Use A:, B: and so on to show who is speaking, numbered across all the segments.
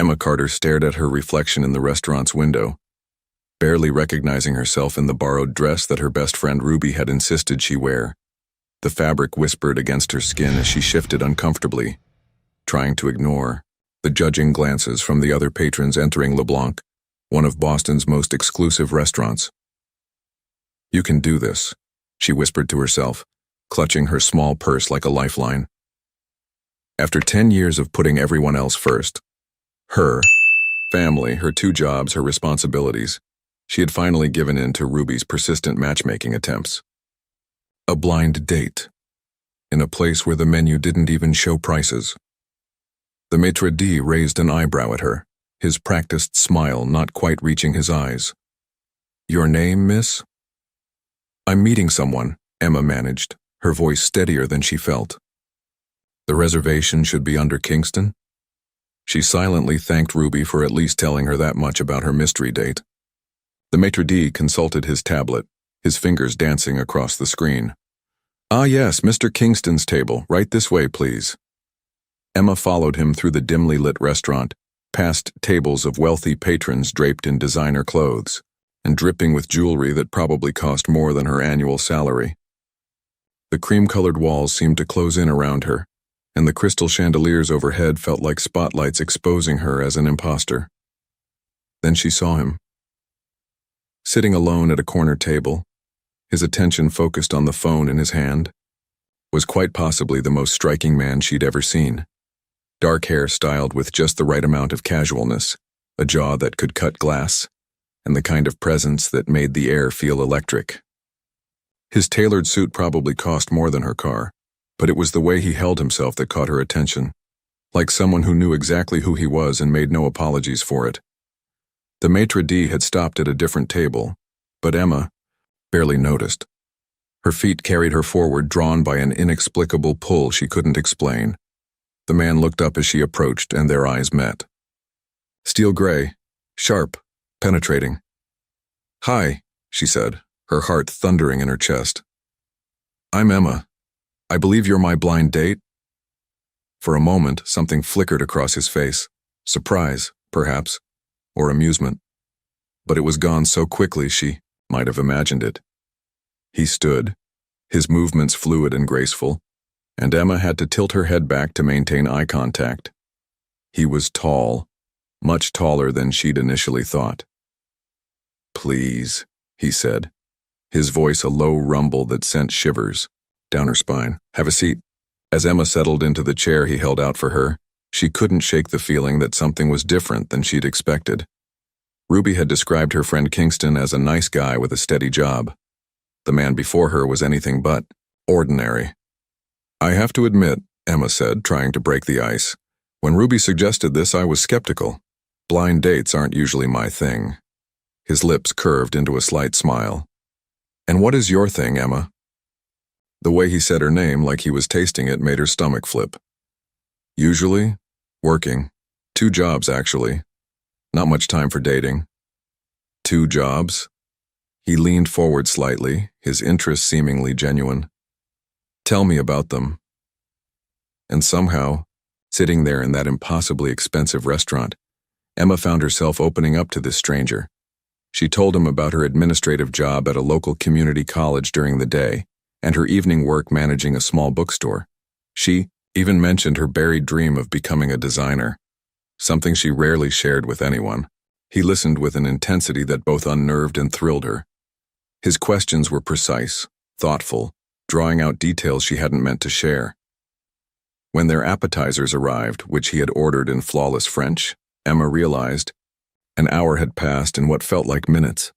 A: Emma Carter stared at her reflection in the restaurant's window, barely recognizing herself in the borrowed dress that her best friend Ruby had insisted she wear. The fabric whispered against her skin as she shifted uncomfortably, trying to ignore the judging glances from the other patrons entering LeBlanc, one of Boston's most exclusive restaurants. "You can do this," she whispered to herself, clutching her small purse like a lifeline. After 10 years of putting everyone else first, her family, her 2 jobs, her responsibilities, she had finally given in to Ruby's persistent matchmaking attempts. A blind date, in a place where the menu didn't even show prices. The maitre d' raised an eyebrow at her, his practiced smile not quite reaching his eyes. "Your name, miss?" "I'm meeting someone," Emma managed, her voice steadier than she felt. "The reservation should be under Kingston?" She silently thanked Ruby for at least telling her that much about her mystery date. The maitre d' consulted his tablet, his fingers dancing across the screen. "Ah yes, Mr. Kingston's table, right this way, please." Emma followed him through the dimly lit restaurant, past tables of wealthy patrons draped in designer clothes, and dripping with jewelry that probably cost more than her annual salary. The cream-colored walls seemed to close in around her, and the crystal chandeliers overhead felt like spotlights exposing her as an imposter. Then she saw him. Sitting alone at a corner table, his attention focused on the phone in his hand, was quite possibly the most striking man she'd ever seen. Dark hair styled with just the right amount of casualness, a jaw that could cut glass, and the kind of presence that made the air feel electric. His tailored suit probably cost more than her car, but it was the way he held himself that caught her attention, like someone who knew exactly who he was and made no apologies for it. The maitre d' had stopped at a different table, but Emma barely noticed. Her feet carried her forward, drawn by an inexplicable pull she couldn't explain. The man looked up as she approached, and their eyes met. Steel gray, sharp, penetrating. "Hi," she said, her heart thundering in her chest. "I'm Emma. I believe you're my blind date?" For a moment, something flickered across his face. Surprise, perhaps, or amusement. But it was gone so quickly she might have imagined it. He stood, his movements fluid and graceful, and Emma had to tilt her head back to maintain eye contact. He was tall, much taller than she'd initially thought. "Please," he said, his voice a low rumble that sent shivers down her spine. "Have a seat." As Emma settled into the chair he held out for her, she couldn't shake the feeling that something was different than she'd expected. Ruby had described her friend Kingston as a nice guy with a steady job. The man before her was anything but ordinary. "I have to admit," Emma said, trying to break the ice, "when Ruby suggested this, I was skeptical. Blind dates aren't usually my thing." His lips curved into a slight smile. "And what is your thing, Emma?" The way he said her name, like he was tasting it, made her stomach flip. "Usually, working. 2 jobs, actually. Not much time for dating." 2 jobs? He leaned forward slightly, his interest seemingly genuine. "Tell me about them." And somehow, sitting there in that impossibly expensive restaurant, Emma found herself opening up to this stranger. She told him about her administrative job at a local community college during the day, and her evening work managing a small bookstore. She even mentioned her buried dream of becoming a designer, something she rarely shared with anyone. He listened with an intensity that both unnerved and thrilled her. His questions were precise, thoughtful, drawing out details she hadn't meant to share. When their appetizers arrived, which he had ordered in flawless French, Emma realized an hour had passed in what felt like minutes.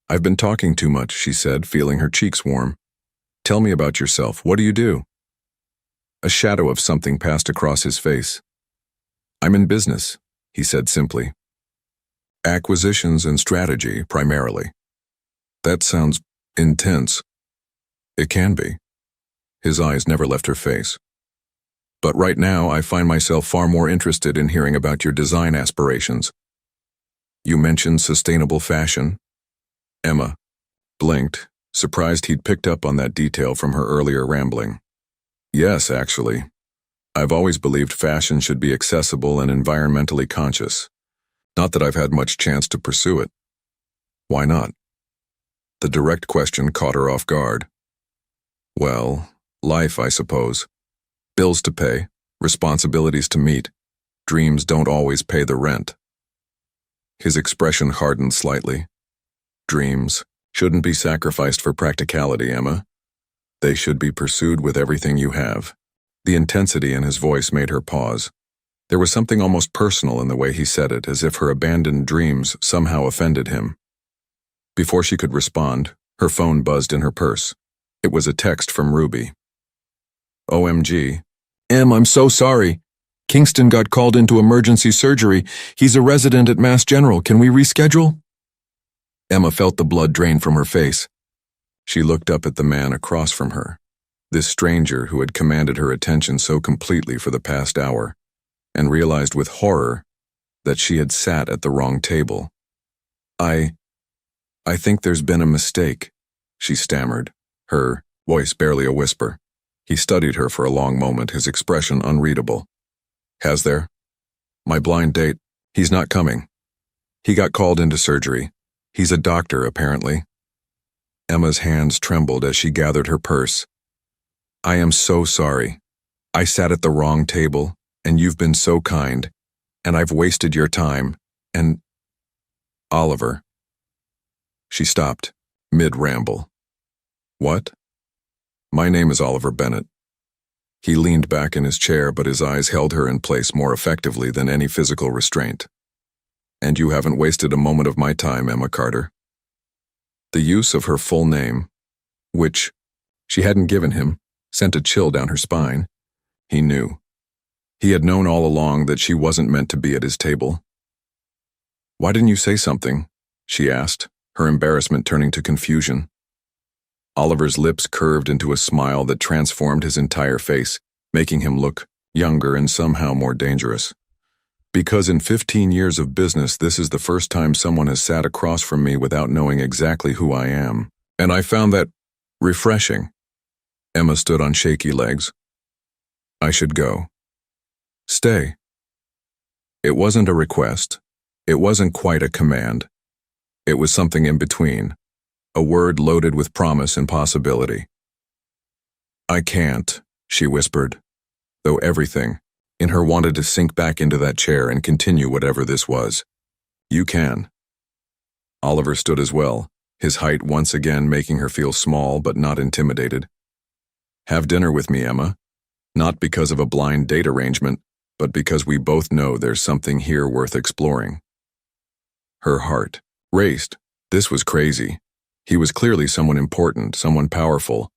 A: "I've been talking too much," she said, feeling her cheeks warm. "Tell me about yourself. What do you do?" A shadow of something passed across his face. "I'm in business," he said simply. "Acquisitions and strategy, primarily." "That sounds intense." "It can be." His eyes never left her face. "But right now, I find myself far more interested in hearing about your design aspirations." "You mentioned sustainable fashion." Emma blinked, surprised he'd picked up on that detail from her earlier rambling. "Yes, actually. I've always believed fashion should be accessible and environmentally conscious. Not that I've had much chance to pursue it. Why not? The direct question caught her off guard. Well, life, I suppose. Bills to pay, responsibilities to meet. Dreams don't always pay the rent. His expression hardened slightly. Dreams shouldn't be sacrificed for practicality, Emma. They should be pursued with everything you have. The intensity in his voice made her pause. There was something almost personal in the way he said it, as if her abandoned dreams somehow offended him. Before she could respond, her phone buzzed in her purse. It was a text from Ruby. OMG. Em, I'm so sorry. Kingston got called into emergency surgery. He's a resident at Mass General. Can we reschedule? Emma felt the blood drain from her face. She looked up at the man across from her, this stranger who had commanded her attention so completely for the past hour, and realized with horror that she had sat at the wrong table. I think there's been a mistake, she stammered, her voice barely a whisper. He studied her for a long moment, his expression unreadable. Has there? My blind date, he's not coming. He got called into surgery. He's a doctor, apparently. Emma's hands trembled as she gathered her purse. I am so sorry. I sat at the wrong table, and you've been so kind, and I've wasted your time, and… Oliver. She stopped, mid-ramble. What? My name is Oliver Bennett. He leaned back in his chair, but his eyes held her in place more effectively than any physical restraint. And you haven't wasted a moment of my time, Emma Carter. The use of her full name, which she hadn't given him, sent a chill down her spine. He knew. He had known all along that she wasn't meant to be at his table. Why didn't you say something? She asked, her embarrassment turning to confusion. Oliver's lips curved into a smile that transformed his entire face, making him look younger and somehow more dangerous. Because in 15 years of business, this is the first time someone has sat across from me without knowing exactly who I am. And I found that refreshing. Emma stood on shaky legs. I should go. Stay. It wasn't a request. It wasn't quite a command. It was something in between, a word loaded with promise and possibility. I can't, she whispered, though everything in her wanted to sink back into that chair and continue whatever this was. You can. Oliver stood as well, his height once again making her feel small but not intimidated. Have dinner with me, Emma. Not because of a blind date arrangement, but because we both know there's something here worth exploring. Her heart raced. This was crazy. He was clearly someone important, someone powerful.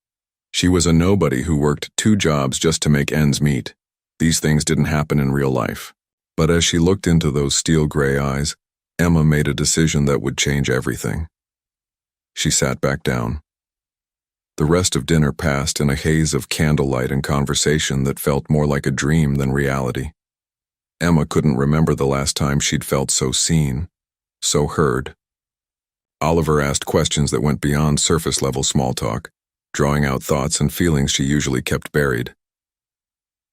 A: She was a nobody who worked 2 jobs just to make ends meet. These things didn't happen in real life. But as she looked into those steel gray eyes, Emma made a decision that would change everything. She sat back down. The rest of dinner passed in a haze of candlelight and conversation that felt more like a dream than reality. Emma couldn't remember the last time she'd felt so seen, so heard. Oliver asked questions that went beyond surface-level small talk, drawing out thoughts and feelings she usually kept buried.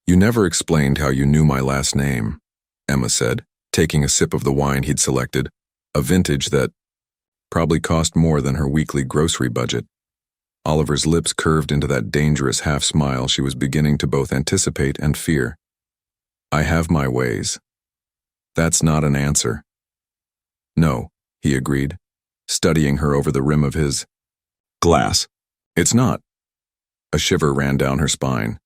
A: You never explained how you knew my last name, Emma said, taking a sip of the wine he'd selected, a vintage that probably cost more than her weekly grocery budget. Oliver's lips curved into that dangerous half-smile she was beginning to both anticipate and fear. I have my ways. That's not an answer. No, he agreed, studying her over the rim of his glass. It's not. A shiver ran down her spine.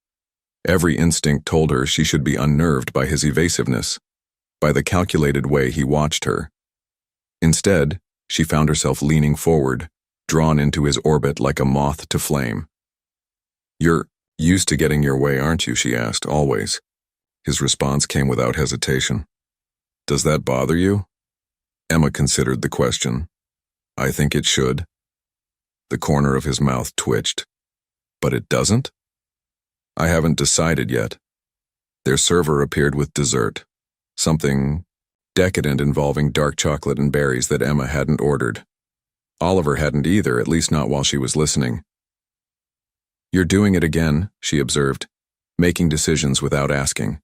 A: Every instinct told her she should be unnerved by his evasiveness, by the calculated way he watched her. Instead, she found herself leaning forward, drawn into his orbit like a moth to flame. You're used to getting your way, aren't you? She asked, always. His response came without hesitation. Does that bother you? Emma considered the question. I think it should. The corner of his mouth twitched. But it doesn't? I haven't decided yet. Their server appeared with dessert, something decadent involving dark chocolate and berries that Emma hadn't ordered. Oliver hadn't either, at least not while she was listening. You're doing it again, she observed. making decisions without asking.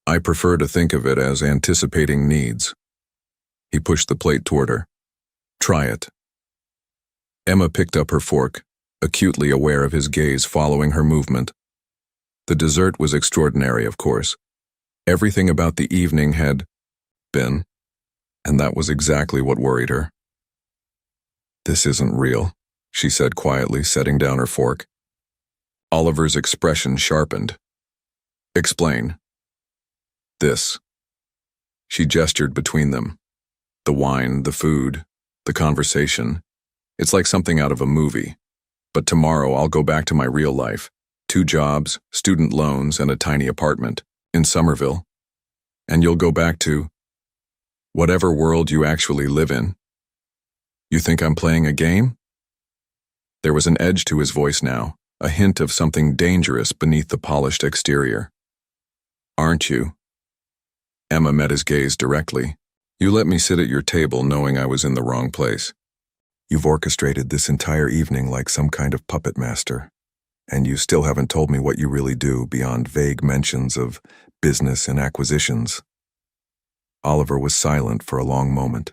A: I prefer to think of it as anticipating needs. He pushed the plate toward her. Try it. Emma picked up her fork, acutely aware of his gaze following her movement. The dessert was extraordinary, of course. Everything about the evening had been, and that was exactly what worried her. This isn't real, she said quietly, setting down her fork. Oliver's expression sharpened. Explain. This. She gestured between them. The wine, the food, the conversation. It's like something out of a movie. But tomorrow I'll go back to my real life. 2 jobs, student loans, and a tiny apartment in Somerville. And you'll go back to whatever world you actually live in. You think I'm playing a game? There was an edge to his voice now, a hint of something dangerous beneath the polished exterior. Aren't you? Emma met his gaze directly. You let me sit at your table knowing I was in the wrong place. You've orchestrated this entire evening like some kind of puppet master, and you still haven't told me what you really do beyond vague mentions of business and acquisitions. Oliver was silent for a long moment,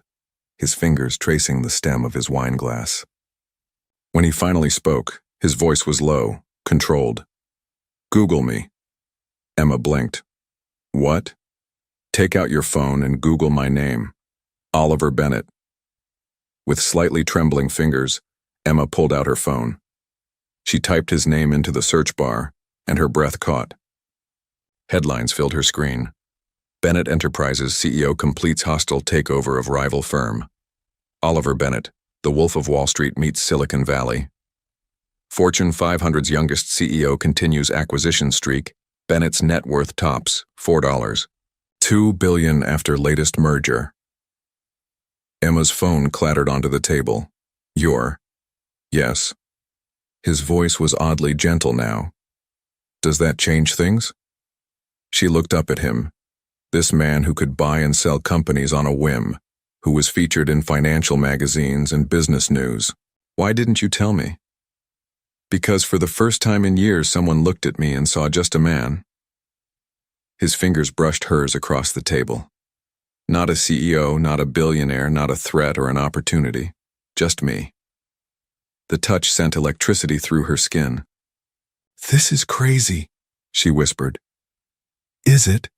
A: his fingers tracing the stem of his wine glass. When he finally spoke, his voice was low, controlled. Google me. Emma blinked. What? Take out your phone and Google my name. Oliver Bennett. With slightly trembling fingers, Emma pulled out her phone. She typed his name into the search bar, and her breath caught. Headlines filled her screen. Bennett Enterprises CEO completes hostile takeover of rival firm. Oliver Bennett, the Wolf of Wall Street meets Silicon Valley. Fortune 500's youngest CEO continues acquisition streak. Bennett's net worth tops $4. $2 billion after latest merger. Emma's phone clattered onto the table. Yes. His voice was oddly gentle now. Does that change things? She looked up at him. This man who could buy and sell companies on a whim, who was featured in financial magazines and business news. Why didn't you tell me? Because for the first time in years someone looked at me and saw just a man. His fingers brushed hers across the table. Not a CEO, not a billionaire, not a threat or an opportunity. Just me. The touch sent electricity through her skin. This is crazy, she whispered. Is it?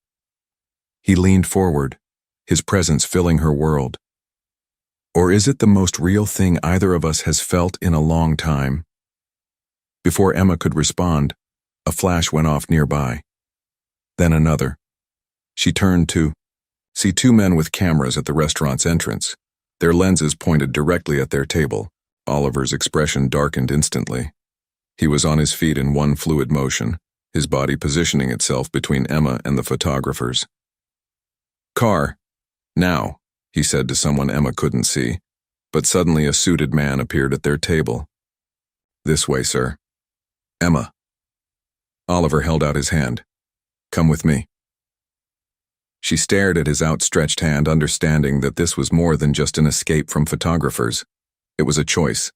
A: He leaned forward, his presence filling her world. Or is it the most real thing either of us has felt in a long time? Before Emma could respond, a flash went off nearby. Then another. She turned to see 2 men with cameras at the restaurant's entrance, their lenses pointed directly at their table. Oliver's expression darkened instantly. He was on his feet in one fluid motion, his body positioning itself between Emma and the photographers. Car. Now, he said to someone Emma couldn't see, but suddenly a suited man appeared at their table. This way, sir. Emma. Oliver held out his hand. Come with me. She stared at his outstretched hand, understanding that this was more than just an escape from photographers. It was a choice.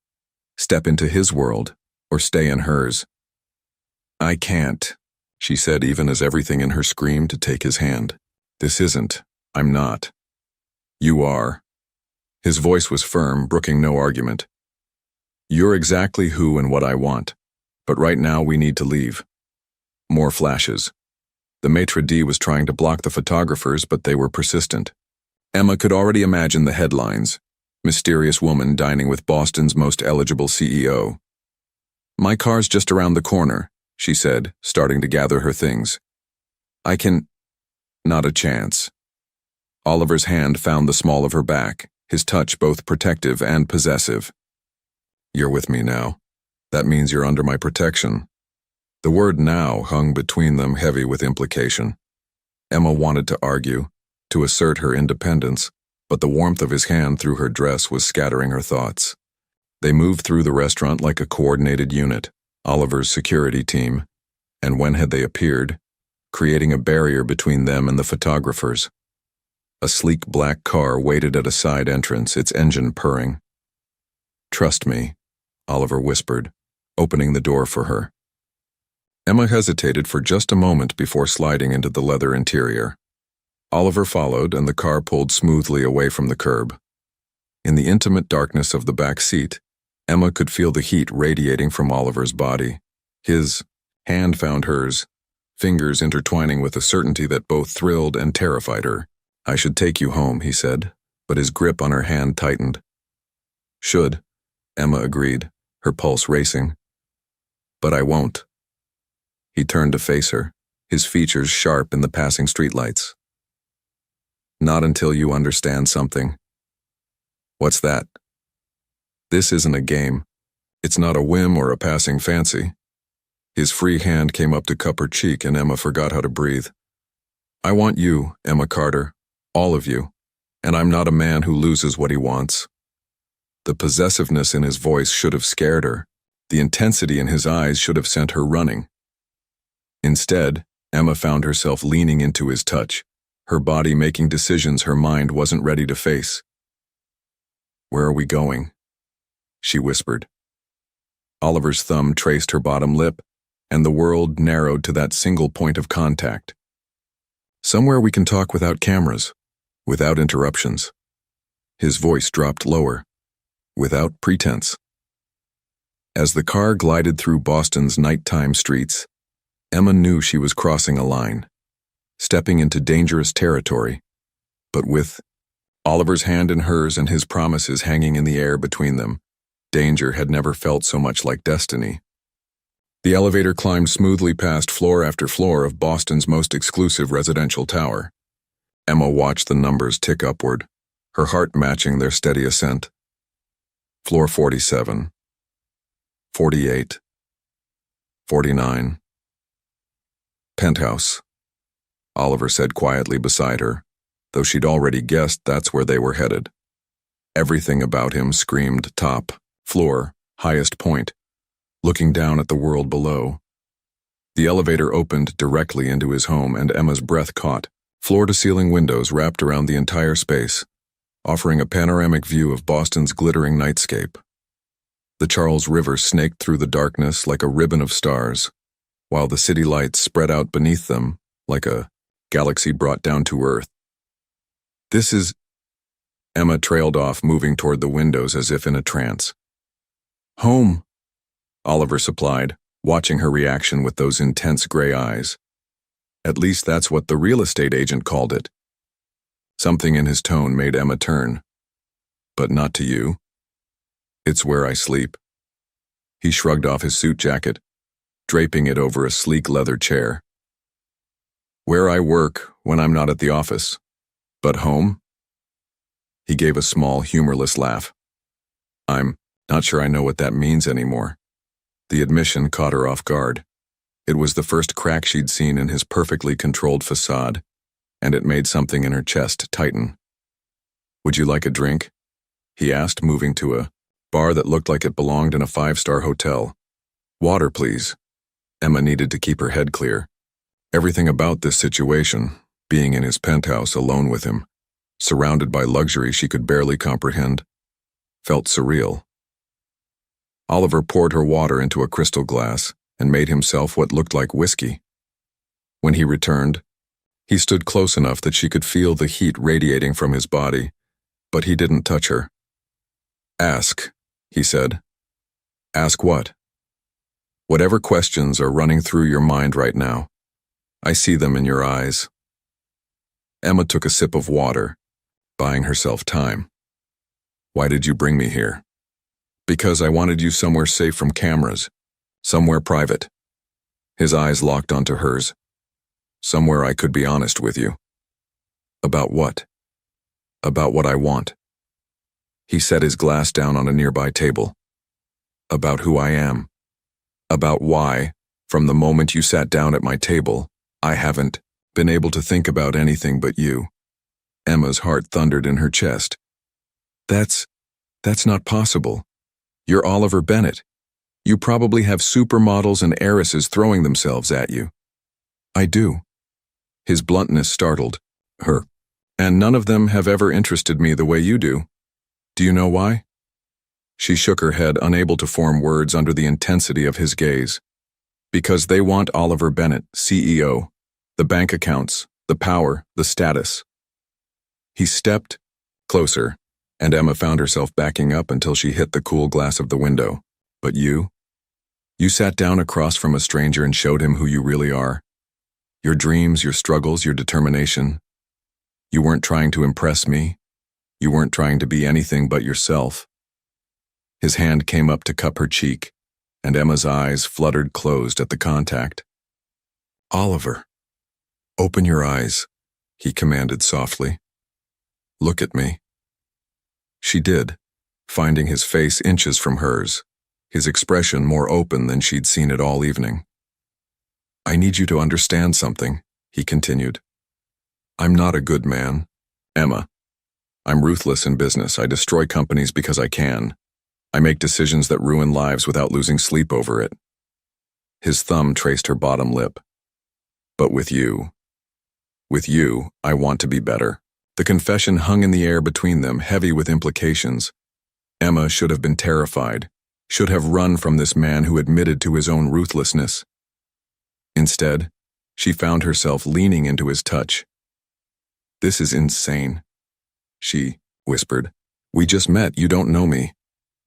A: Step into his world, or stay in hers. I can't, she said, even as everything in her screamed to take his hand. This isn't. I'm not. You are. His voice was firm, brooking no argument. You're exactly who and what I want, but right now we need to leave. More flashes. The maitre d' was trying to block the photographers, but they were persistent. Emma could already imagine the headlines. Mysterious woman dining with Boston's most eligible CEO. My car's just around the corner, she said, starting to gather her things. I can... Not a chance. Oliver's hand found the small of her back, his touch both protective and possessive. You're with me now. That means you're under my protection. The word now hung between them, heavy with implication. Emma wanted to argue, to assert her independence, but the warmth of his hand through her dress was scattering her thoughts. They moved through the restaurant like a coordinated unit, Oliver's security team, and when had they appeared, creating a barrier between them and the photographers. A sleek black car waited at a side entrance, its engine purring. Trust me, Oliver whispered, opening the door for her. Emma hesitated for just a moment before sliding into the leather interior. Oliver followed, and the car pulled smoothly away from the curb. In the intimate darkness of the back seat, Emma could feel the heat radiating from Oliver's body. His hand found hers, fingers intertwining with a certainty that both thrilled and terrified her. "I should take you home," he said, but his grip on her hand tightened. "Should," Emma agreed, her pulse racing. "But I won't." He turned to face her, his features sharp in the passing streetlights. "Not until you understand something." "What's that?" "This isn't a game. It's not a whim or a passing fancy." His free hand came up to cup her cheek, and Emma forgot how to breathe. "I want you, Emma Carter, all of you, and I'm not a man who loses what he wants." The possessiveness in his voice should have scared her. The intensity in his eyes should have sent her running. Instead, Emma found herself leaning into his touch, her body making decisions her mind wasn't ready to face. "Where are we going?" she whispered. Oliver's thumb traced her bottom lip, and the world narrowed to that single point of contact. "Somewhere we can talk without cameras, without interruptions." His voice dropped lower, "Without pretense." As the car glided through Boston's nighttime streets, Emma knew she was crossing a line, stepping into dangerous territory, but with Oliver's hand in hers and his promises hanging in the air between them, danger had never felt so much like destiny. The elevator climbed smoothly past floor after floor of Boston's most exclusive residential tower. Emma watched the numbers tick upward, her heart matching their steady ascent. Floor 47, 48, 49. "Penthouse," Oliver said quietly beside her, though she'd already guessed that's where they were headed. Everything about him screamed top, floor, highest point, looking down at the world below. The elevator opened directly into his home, and Emma's breath caught. Floor-to-ceiling windows wrapped around the entire space, offering a panoramic view of Boston's glittering nightscape. The Charles River snaked through the darkness like a ribbon of stars, while the city lights spread out beneath them like a galaxy brought down to Earth. "This is—" Emma trailed off, moving toward the windows as if in a trance. "Home," Oliver supplied, watching her reaction with those intense gray eyes. At least that's what the real estate agent called it. Something in his tone made Emma turn. "But not to you." "It's where I sleep." He shrugged off his suit jacket, draping it over a sleek leather chair. "Where I work when I'm not at the office. But home?" He gave a small, humorless laugh. "I'm not sure I know what that means anymore." The admission caught her off guard. It was the first crack she'd seen in his perfectly controlled facade, and it made something in her chest tighten. "Would you like a drink?" he asked, moving to a bar that looked like it belonged in a five-star hotel. "Water, please." Emma needed to keep her head clear. Everything about this situation, being in his penthouse alone with him, surrounded by luxury she could barely comprehend, felt surreal. Oliver poured her water into a crystal glass and made himself what looked like whiskey. When he returned, he stood close enough that she could feel the heat radiating from his body, but he didn't touch her. "Ask," he said. "Ask what?" "Whatever questions are running through your mind right now. I see them in your eyes." Emma took a sip of water, buying herself time. "Why did you bring me here?" "Because I wanted you somewhere safe from cameras, somewhere private." His eyes locked onto hers. "Somewhere I could be honest with you." "About what?" "About what I want." He set his glass down on a nearby table. "About who I am. About why, from the moment you sat down at my table, I haven't been able to think about anything but you." Emma's heart thundered in her chest. That's not possible. You're Oliver Bennett. You probably have supermodels and heiresses throwing themselves at you." "I do." His bluntness startled her. "And none of them have ever interested me the way you do. Do you know why?" She shook her head, unable to form words under the intensity of his gaze. Because they want Oliver Bennett, CEO, the bank accounts, the power, the status. He stepped closer, and Emma found herself backing up until she hit the cool glass of the window. But you? You sat down across from a stranger and showed him who you really are. Your dreams, your struggles, your determination. You weren't trying to impress me. You weren't trying to be anything but yourself. His hand came up to cup her cheek, and Emma's eyes fluttered closed at the contact. Oliver, open your eyes, he commanded softly. Look at me. She did, finding his face inches from hers, his expression more open than she'd seen it all evening. I need you to understand something, he continued. I'm not a good man, Emma. I'm ruthless in business. I destroy companies because I can. I make decisions that ruin lives without losing sleep over it. His thumb traced her bottom lip. But with you, I want to be better. The confession hung in the air between them, heavy with implications. Emma should have been terrified, should have run from this man who admitted to his own ruthlessness. Instead, she found herself leaning into his touch. This is insane, she whispered. We just met, you don't know me.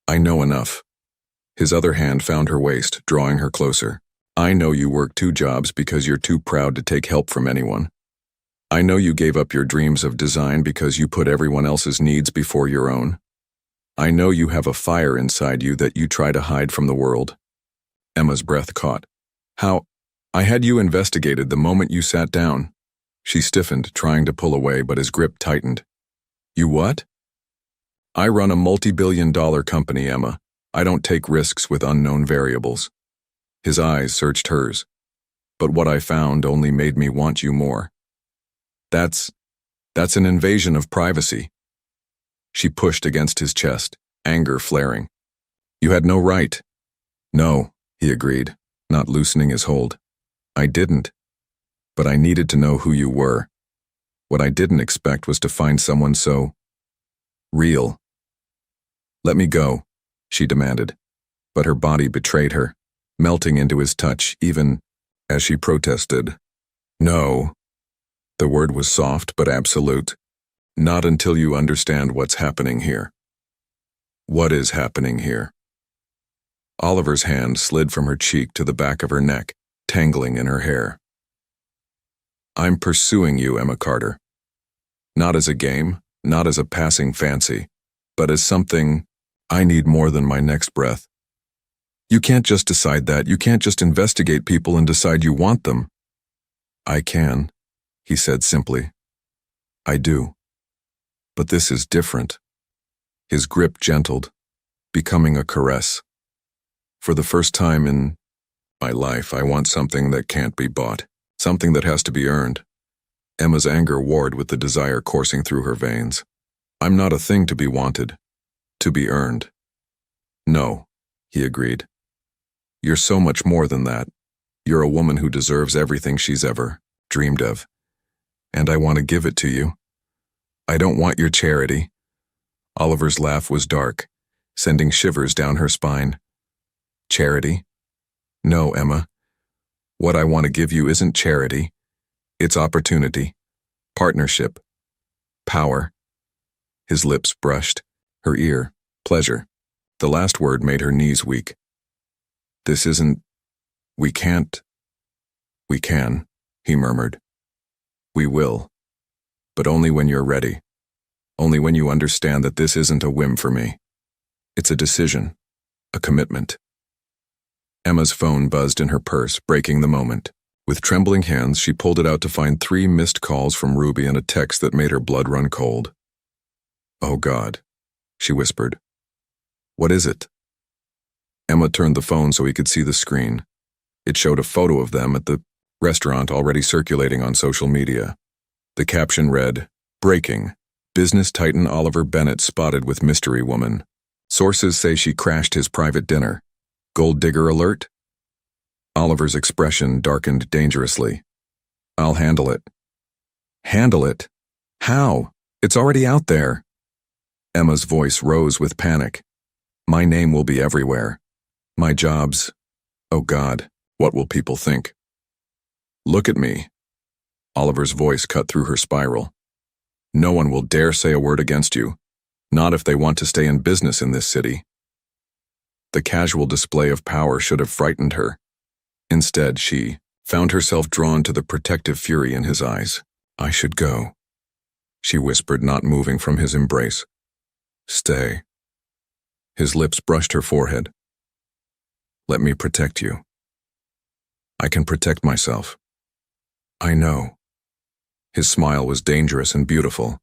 A: I know enough. His other hand found her waist, drawing her closer. I know you work 2 jobs because you're too proud to take help from anyone. I know you gave up your dreams of design because you put everyone else's needs before your own. I know you have a fire inside you that you try to hide from the world. Emma's breath caught. How? I had you investigated the moment you sat down. She stiffened, trying to pull away, but his grip tightened. You what? I run a multi-billion-dollar company, Emma. I don't take risks with unknown variables. His eyes searched hers. But what I found only made me want you more. That's an invasion of privacy. She pushed against his chest, anger flaring. You had no right. No, he agreed, not loosening his hold. I didn't. But I needed to know who you were. What I didn't expect was to find someone so real. Let me go, she demanded, but her body betrayed her, melting into his touch even as she protested. No. The word was soft but absolute. Not until you understand what's happening here. What is happening here? Oliver's hand slid from her cheek to the back of her neck, tangling in her hair. I'm pursuing you, Emma Carter. Not as a game, not as a passing fancy, but as something I need more than my next breath. You can't just decide that. You can't just investigate people and decide you want them. I can, he said simply. I do. But this is different. His grip gentled, becoming a caress. For the first time in my life, I want something that can't be bought, something that has to be earned. Emma's anger warred with the desire coursing through her veins. I'm not a thing to be wanted, to be earned. No, he agreed. You're so much more than that. You're a woman who deserves everything she's ever dreamed of. And I want to give it to you. I don't want your charity. Oliver's laugh was dark, sending shivers down her spine. Charity? No, Emma. What I want to give you isn't charity. It's opportunity, partnership, power. His lips brushed, her ear, pleasure. The last word made her knees weak. This isn't... We can't... We can, he murmured. We will. But only when you're ready. Only when you understand that this isn't a whim for me. It's a decision, a commitment. Emma's phone buzzed in her purse, breaking the moment. With trembling hands, she pulled it out to find 3 missed calls from Ruby and a text that made her blood run cold. Oh God, she whispered. What is it? Emma turned the phone so he could see the screen. It showed a photo of them at the restaurant already circulating on social media. The caption read, Breaking. Business titan Oliver Bennett spotted with mystery woman. Sources say she crashed his private dinner. Gold digger alert? Oliver's expression darkened dangerously. I'll handle it. Handle it? How? It's already out there. Emma's voice rose with panic. My name will be everywhere. My jobs. Oh God, What will people think? Look at me. Oliver's voice cut through her spiral. No one will dare say a word against you, not if they want to stay in business in this city. The casual display of power should have frightened her. Instead, she found herself drawn to the protective fury in his eyes. I should go, she whispered, not moving from his embrace. Stay. His lips brushed her forehead. Let me protect you. I can protect myself. I know. His smile was dangerous and beautiful.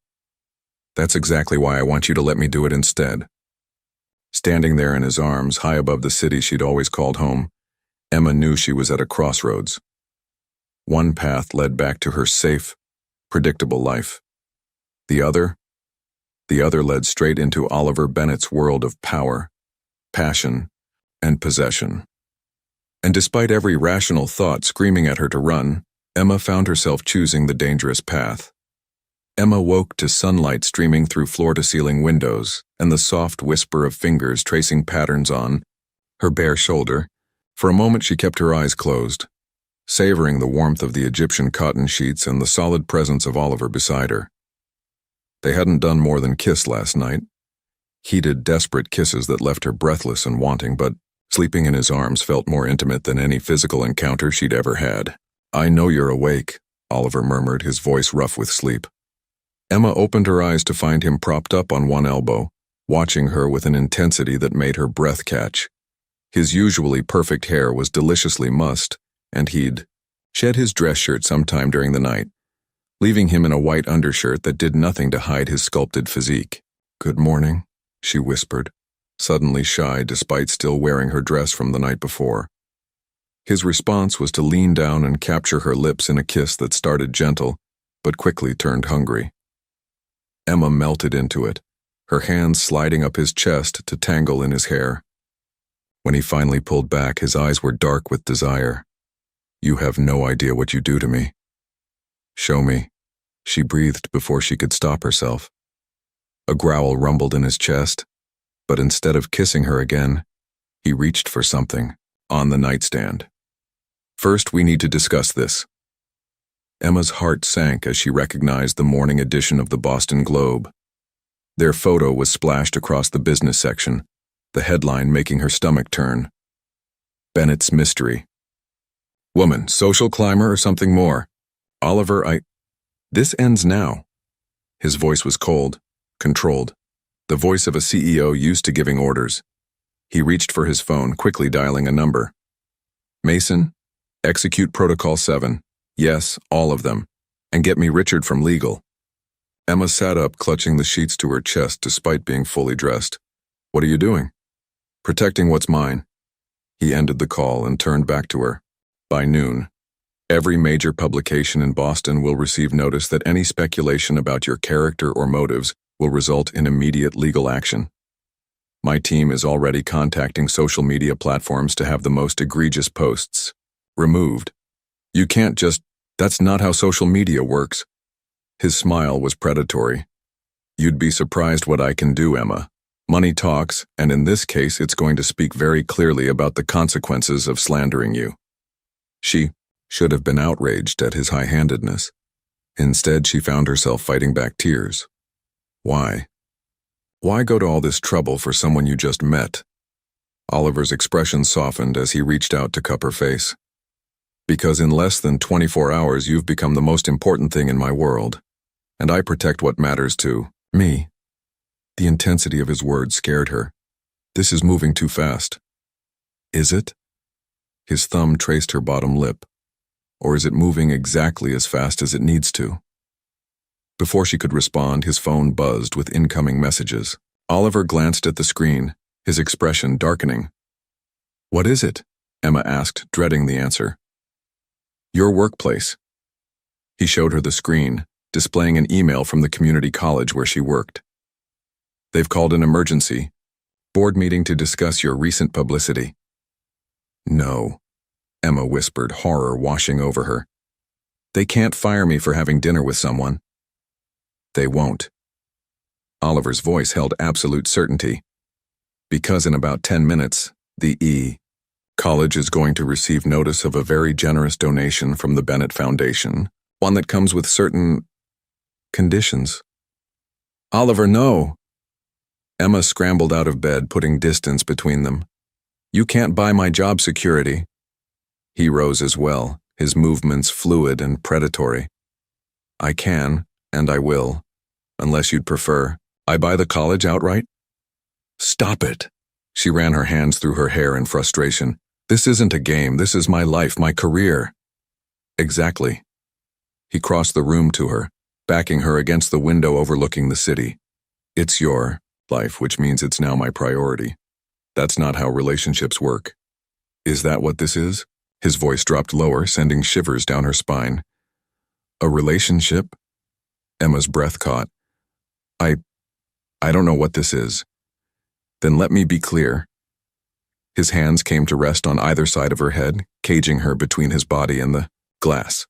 A: That's exactly why I want you to let me do it instead. Standing there in his arms, high above the city she'd always called home, Emma knew she was at a crossroads. One path led back to her safe, predictable life. The other led straight into Oliver Bennett's world of power, passion, and possession. And despite every rational thought screaming at her to run, Emma found herself choosing the dangerous path. Emma woke to sunlight streaming through floor-to-ceiling windows and the soft whisper of fingers tracing patterns on her bare shoulder. For a moment she kept her eyes closed, savoring the warmth of the Egyptian cotton sheets and the solid presence of Oliver beside her. They hadn't done more than kiss last night. Heated, desperate kisses that left her breathless and wanting, but sleeping in his arms felt more intimate than any physical encounter she'd ever had. I know you're awake, Oliver murmured, his voice rough with sleep. Emma opened her eyes to find him propped up on one elbow, watching her with an intensity that made her breath catch. His usually perfect hair was deliciously mussed, and he'd shed his dress shirt sometime during the night, leaving him in a white undershirt that did nothing to hide his sculpted physique. Good morning, she whispered, suddenly shy despite still wearing her dress from the night before. His response was to lean down and capture her lips in a kiss that started gentle, but quickly turned hungry. Emma melted into it, her hands sliding up his chest to tangle in his hair. When he finally pulled back, his eyes were dark with desire. You have no idea what you do to me. Show me, she breathed before she could stop herself. A growl rumbled in his chest, but instead of kissing her again, he reached for something on the nightstand. First, we need to discuss this. Emma's heart sank as she recognized the morning edition of the Boston Globe. Their photo was splashed across the business section, the headline making her stomach turn. Bennett's mystery. Woman, social climber or something more? Oliver, This ends now. His voice was cold, controlled, the voice of a CEO used to giving orders. He reached for his phone, quickly dialing a number. Mason, execute Protocol 7. Yes, all of them. And get me Richard from legal. Emma sat up, clutching the sheets to her chest despite being fully dressed. What are you doing? Protecting what's mine. He ended the call and turned back to her. By noon, every major publication in Boston will receive notice that any speculation about your character or motives will result in immediate legal action. My team is already contacting social media platforms to have the most egregious posts removed. You can't just... That's not how social media works. His smile was predatory. You'd be surprised what I can do, Emma. Money talks, and in this case it's going to speak very clearly about the consequences of slandering you. She should have been outraged at his high-handedness. Instead, she found herself fighting back tears. Why? Why go to all this trouble for someone you just met? Oliver's expression softened as he reached out to cup her face. Because in less than 24 hours you've become the most important thing in my world, and I protect what matters to me. The intensity of his words scared her. This is moving too fast. Is it? His thumb traced her bottom lip. Or is it moving exactly as fast as it needs to? Before she could respond, his phone buzzed with incoming messages. Oliver glanced at the screen, his expression darkening. What is it? Emma asked, dreading the answer. Your workplace. He showed her the screen, displaying an email from the community college where she worked. They've called an emergency. Board meeting to discuss your recent publicity. No, Emma whispered, horror washing over her. They can't fire me for having dinner with someone. They won't. Oliver's voice held absolute certainty. Because in about 10 minutes, the College is going to receive notice of a very generous donation from the Bennett Foundation, one that comes with certain conditions. Oliver, no. Emma scrambled out of bed, putting distance between them. You can't buy my job security. He rose as well, his movements fluid and predatory. I can, and I will, unless you'd prefer. I buy the college outright? Stop it. She ran her hands through her hair in frustration. This isn't a game, this is my life, my career. Exactly. He crossed the room to her, backing her against the window overlooking the city. It's your life, which means it's now my priority. That's not how relationships work. Is that what this is? His voice dropped lower, sending shivers down her spine. A relationship? Emma's breath caught. I don't know what this is. Then let me be clear. His hands came to rest on either side of her head, caging her between his body and the glass.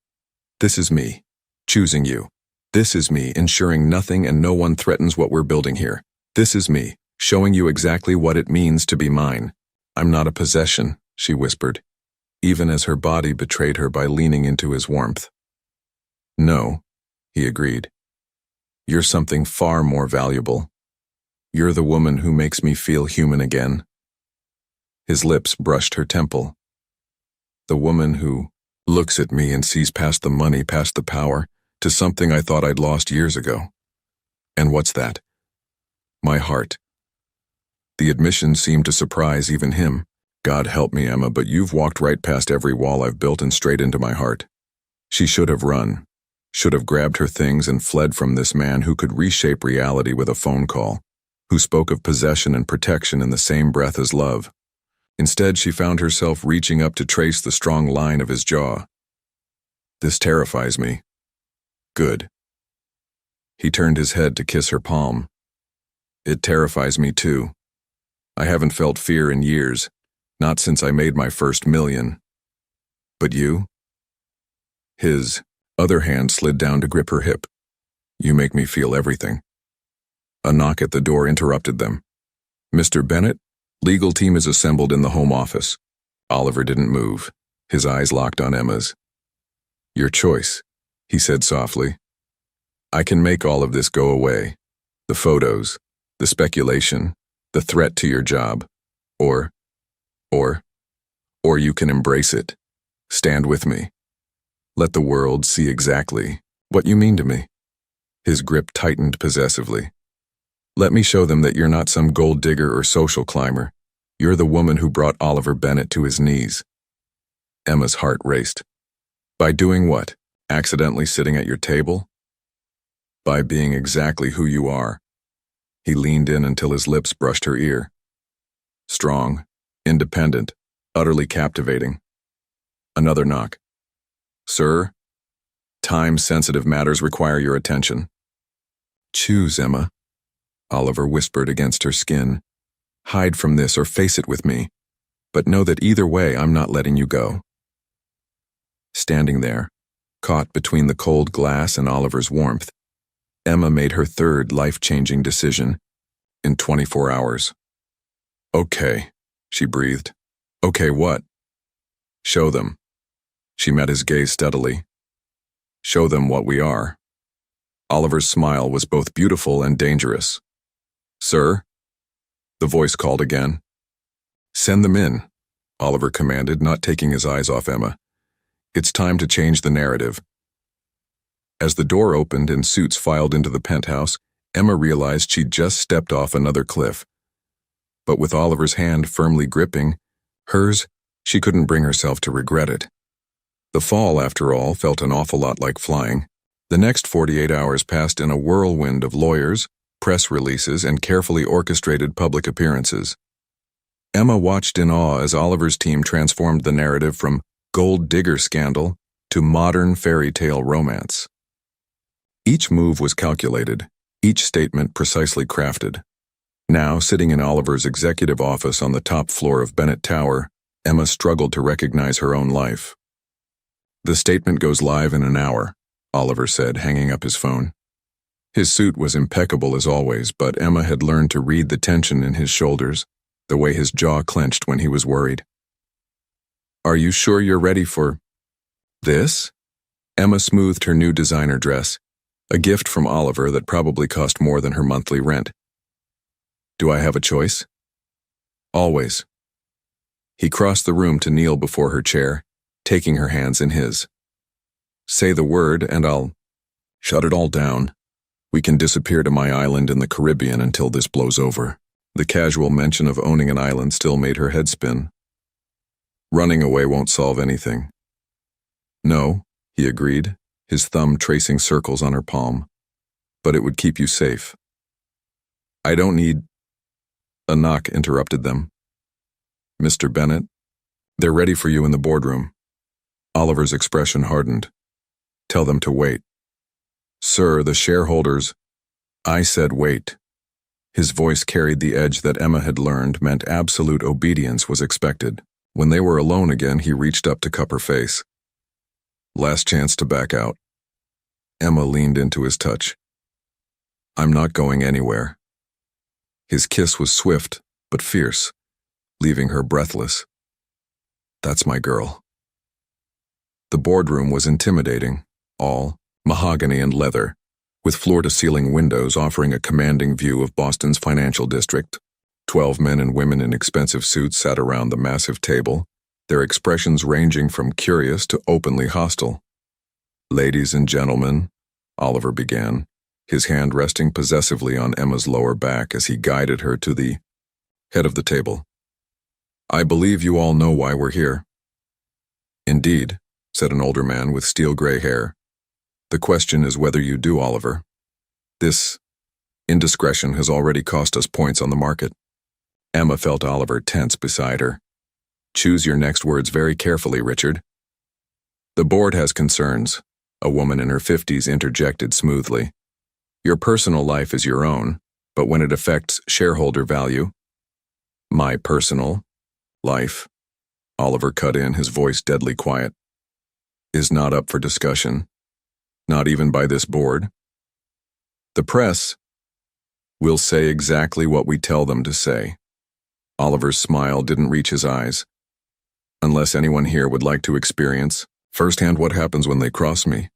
A: This is me, choosing you. This is me, ensuring nothing and no one threatens what we're building here. This is me, showing you exactly what it means to be mine. I'm not a possession, she whispered, even as her body betrayed her by leaning into his warmth. No, he agreed. You're something far more valuable. You're the woman who makes me feel human again. His lips brushed her temple. The woman who looks at me and sees past the money, past the power, to something I thought I'd lost years ago. And what's that? My heart. The admission seemed to surprise even him. God help me, Emma, but you've walked right past every wall I've built and straight into my heart. She should have run, should have grabbed her things and fled from this man who could reshape reality with a phone call, who spoke of possession and protection in the same breath as love. Instead, she found herself reaching up to trace the strong line of his jaw. This terrifies me. Good. He turned his head to kiss her palm. It terrifies me too. I haven't felt fear in years, not since I made my first million. But you? His other hand slid down to grip her hip. You make me feel everything. A knock at the door interrupted them. Mr. Bennett, legal team is assembled in the home office. Oliver didn't move, his eyes locked on Emma's. Your choice, he said softly. I can make all of this go away. The photos, the speculation, the threat to your job. Or you can embrace it. Stand with me. Let the world see exactly what you mean to me. His grip tightened possessively. Let me show them that you're not some gold digger or social climber. You're the woman who brought Oliver Bennett to his knees. Emma's heart raced. By doing what? Accidentally sitting at your table? By being exactly who you are. He leaned in until his lips brushed her ear. Strong, independent, utterly captivating. Another knock. Sir, time-sensitive matters require your attention. Choose, Emma, Oliver whispered against her skin. Hide from this or face it with me, but know that either way I'm not letting you go. Standing there, caught between the cold glass and Oliver's warmth, Emma made her third life-changing decision in 24 hours. Okay, she breathed. Okay, what? Show them. She met his gaze steadily. Show them what we are. Oliver's smile was both beautiful and dangerous. Sir? The voice called again. Send them in, Oliver commanded, not taking his eyes off Emma. It's time to change the narrative. As the door opened and suits filed into the penthouse, Emma realized she'd just stepped off another cliff. But with Oliver's hand firmly gripping hers, she couldn't bring herself to regret it. The fall, after all, felt an awful lot like flying. The next 48 hours passed in a whirlwind of lawyers, press releases, and carefully orchestrated public appearances. Emma watched in awe as Oliver's team transformed the narrative from gold digger scandal to modern fairy tale romance. Each move was calculated, each statement precisely crafted. Now, sitting in Oliver's executive office on the top floor of Bennett Tower, Emma struggled to recognize her own life. The statement goes live in an hour, Oliver said, hanging up his phone. His suit was impeccable as always, but Emma had learned to read the tension in his shoulders, the way his jaw clenched when he was worried. Are you sure you're ready for this? Emma smoothed her new designer dress, a gift from Oliver that probably cost more than her monthly rent. Do I have a choice? Always. He crossed the room to kneel before her chair, taking her hands in his. Say the word and I'll shut it all down. We can disappear to my island in the Caribbean until this blows over. The casual mention of owning an island still made her head spin. Running away won't solve anything. No, he agreed, his thumb tracing circles on her palm. But it would keep you safe. I don't need... A knock interrupted them. Mr. Bennett, they're ready for you in the boardroom. Oliver's expression hardened. Tell them to wait. Sir, the shareholders... I said wait. His voice carried the edge that Emma had learned meant absolute obedience was expected. When they were alone again, he reached up to cup her face. Last chance to back out. Emma leaned into his touch. I'm not going anywhere. His kiss was swift, but fierce, leaving her breathless. That's my girl. The boardroom was intimidating, all mahogany and leather, with floor-to-ceiling windows offering a commanding view of Boston's financial district. 12 men and women in expensive suits sat around the massive table, their expressions ranging from curious to openly hostile. Ladies and gentlemen, Oliver began, his hand resting possessively on Emma's lower back as he guided her to the head of the table. I believe you all know why we're here. Indeed, said an older man with steel-gray hair. The question is whether you do, Oliver. This indiscretion has already cost us points on the market. Emma felt Oliver tense beside her. Choose your next words very carefully, Richard. The board has concerns, a woman in her 50s interjected smoothly. Your personal life is your own, but when it affects shareholder value... My personal life, Oliver cut in, his voice deadly quiet, is not up for discussion, not even by this board. The press will say exactly what we tell them to say. Oliver's smile didn't reach his eyes. Unless anyone here would like to experience firsthand what happens when they cross me.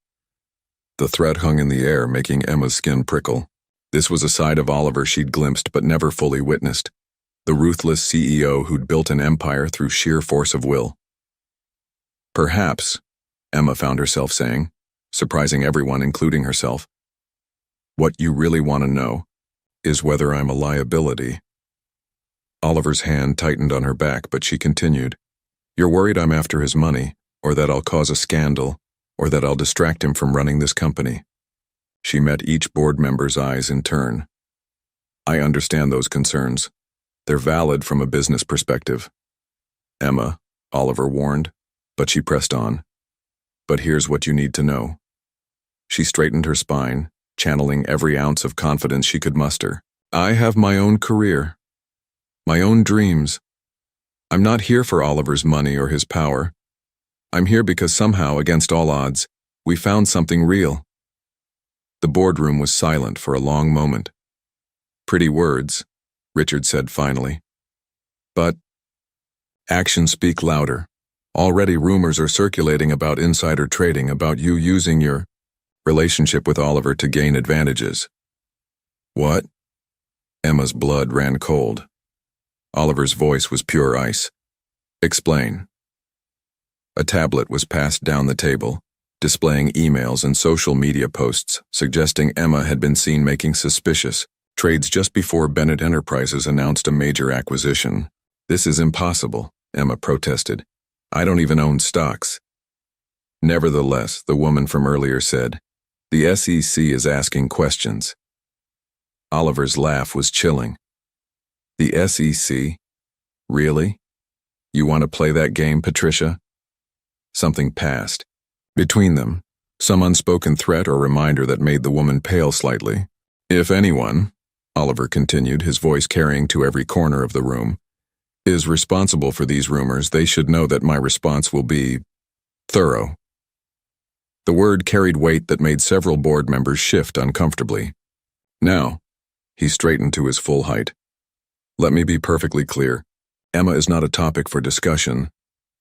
A: The threat hung in the air, making Emma's skin prickle. This was a side of Oliver she'd glimpsed but never fully witnessed. The ruthless CEO who'd built an empire through sheer force of will. Perhaps, Emma found herself saying, surprising everyone, including herself. What you really want to know is whether I'm a liability. Oliver's hand tightened on her back, but she continued. You're worried I'm after his money, or that I'll cause a scandal, or that I'll distract him from running this company. She met each board member's eyes in turn. I understand those concerns. They're valid from a business perspective. Emma, Oliver warned, but she pressed on. But here's what you need to know. She straightened her spine, channeling every ounce of confidence she could muster. I have my own career, my own dreams. I'm not here for Oliver's money or his power. I'm here because somehow, against all odds, we found something real. The boardroom was silent for a long moment. Pretty words, Richard said finally. But actions speak louder. Already rumors are circulating about insider trading, about you using your relationship with Oliver to gain advantages. What? Emma's blood ran cold. Oliver's voice was pure ice. Explain. A tablet was passed down the table, displaying emails and social media posts suggesting Emma had been seen making suspicious trades just before Bennett Enterprises announced a major acquisition. This is impossible, Emma protested. I don't even own stocks. Nevertheless, the woman from earlier said, the SEC is asking questions. Oliver's laugh was chilling. The SEC? Really? You want to play that game, Patricia? Something passed. Between them, some unspoken threat or reminder that made the woman pale slightly. If anyone, Oliver continued, his voice carrying to every corner of the room, is responsible for these rumors, they should know that my response will be thorough. The word carried weight that made several board members shift uncomfortably. Now, he straightened to his full height. Let me be perfectly clear. Emma is not a topic for discussion.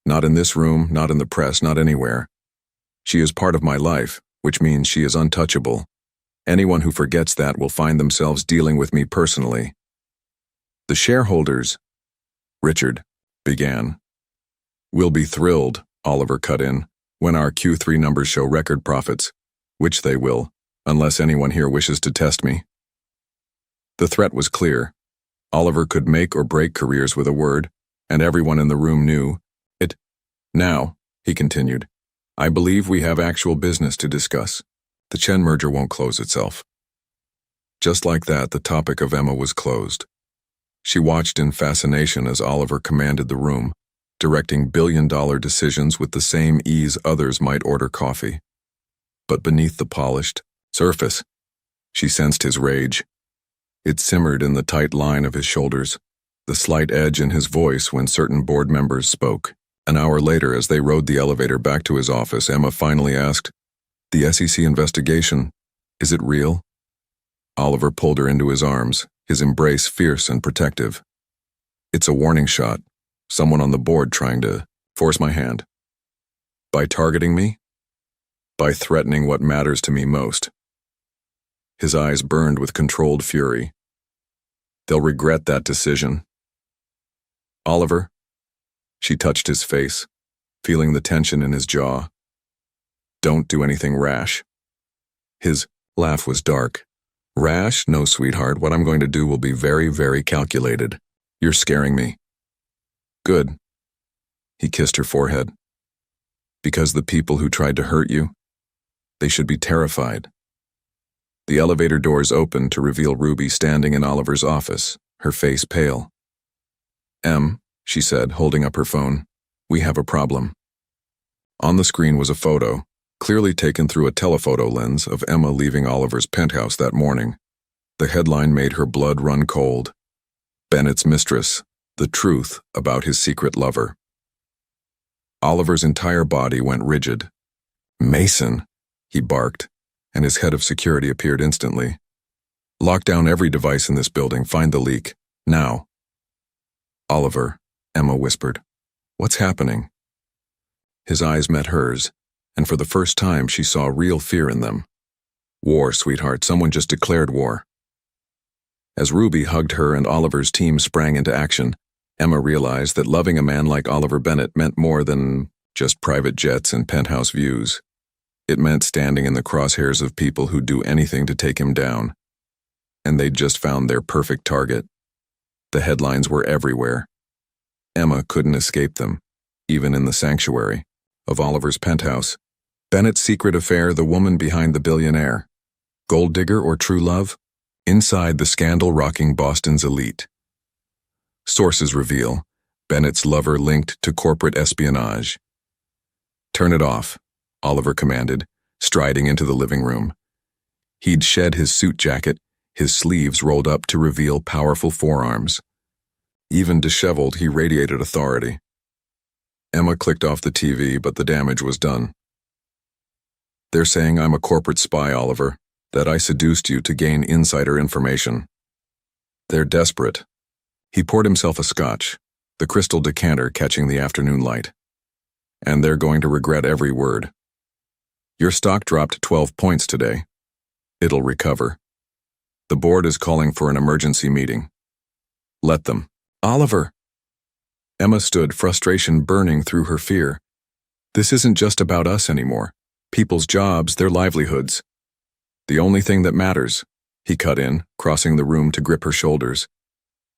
A: Not in this room, not in the press, not anywhere. She is part of my life, which means she is untouchable. Anyone who forgets that will find themselves dealing with me personally. The shareholders, Richard began. Will be thrilled, Oliver cut in, when our Q3 numbers show record profits, which they will, unless anyone here wishes to test me. The threat was clear. Oliver could make or break careers with a word, and everyone in the room knew it. Now, he continued, I believe we have actual business to discuss. The Chen merger won't close itself. Just like that, the topic of Emma was closed. She watched in fascination as Oliver commanded the room, directing billion-dollar decisions with the same ease others might order coffee. But beneath the polished surface, she sensed his rage. It simmered in the tight line of his shoulders, the slight edge in his voice when certain board members spoke. An hour later, as they rode the elevator back to his office, Emma finally asked, The SEC investigation, is it real? Oliver pulled her into his arms, his embrace fierce and protective. It's a warning shot, someone on the board trying to force my hand. By targeting me? By threatening what matters to me most. His eyes burned with controlled fury. They'll regret that decision. Oliver, she touched his face, feeling the tension in his jaw. Don't do anything rash. His laugh was dark. Rash? No, sweetheart. What I'm going to do will be very, very calculated. You're scaring me. Good. He kissed her forehead. Because the people who tried to hurt you, they should be terrified. The elevator doors opened to reveal Ruby standing in Oliver's office, her face pale. Em, she said, holding up her phone, we have a problem. On the screen was a photo, clearly taken through a telephoto lens, of Emma leaving Oliver's penthouse that morning. The headline made her blood run cold. Bennett's mistress, the truth about his secret lover. Oliver's entire body went rigid. Mason, he barked, and his head of security appeared instantly. Lock down every device in this building, find the leak, now. Oliver, Emma whispered. What's happening? His eyes met hers, and for the first time she saw real fear in them. War, sweetheart, someone just declared war. As Ruby hugged her and Oliver's team sprang into action, Emma realized that loving a man like Oliver Bennett meant more than just private jets and penthouse views. It meant standing in the crosshairs of people who'd do anything to take him down. And they'd just found their perfect target. The headlines were everywhere. Emma couldn't escape them, even in the sanctuary of Oliver's penthouse. Bennett's secret affair, the woman behind the billionaire. Gold digger or true love? Inside the scandal-rocking Boston's elite. Sources reveal Bennett's lover linked to corporate espionage. Turn it off, Oliver commanded, striding into the living room. He'd shed his suit jacket, his sleeves rolled up to reveal powerful forearms. Even disheveled, he radiated authority. Emma clicked off the TV, but the damage was done. They're saying I'm a corporate spy, Oliver, that I seduced you to gain insider information. They're desperate. He poured himself a scotch, the crystal decanter catching the afternoon light. And they're going to regret every word. Your stock dropped 12 points today. It'll recover. The board is calling for an emergency meeting. Let them. Oliver! Emma stood, frustration burning through her fear. This isn't just about us anymore. People's jobs, their livelihoods. The only thing that matters, he cut in, crossing the room to grip her shoulders,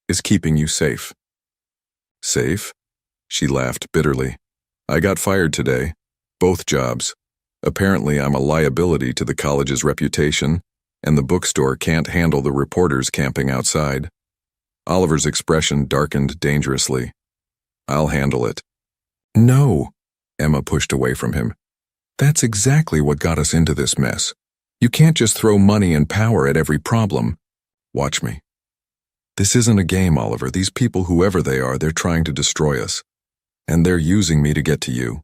A: is keeping you safe. Safe? She laughed bitterly. I got fired today. Both jobs. Apparently I'm a liability to the college's reputation, and the bookstore can't handle the reporters camping outside. Oliver's expression darkened dangerously. I'll handle it. No, Emma pushed away from him. That's exactly what got us into this mess. You can't just throw money and power at every problem. Watch me. This isn't a game, Oliver. These people, whoever they are, they're trying to destroy us. And they're using me to get to you.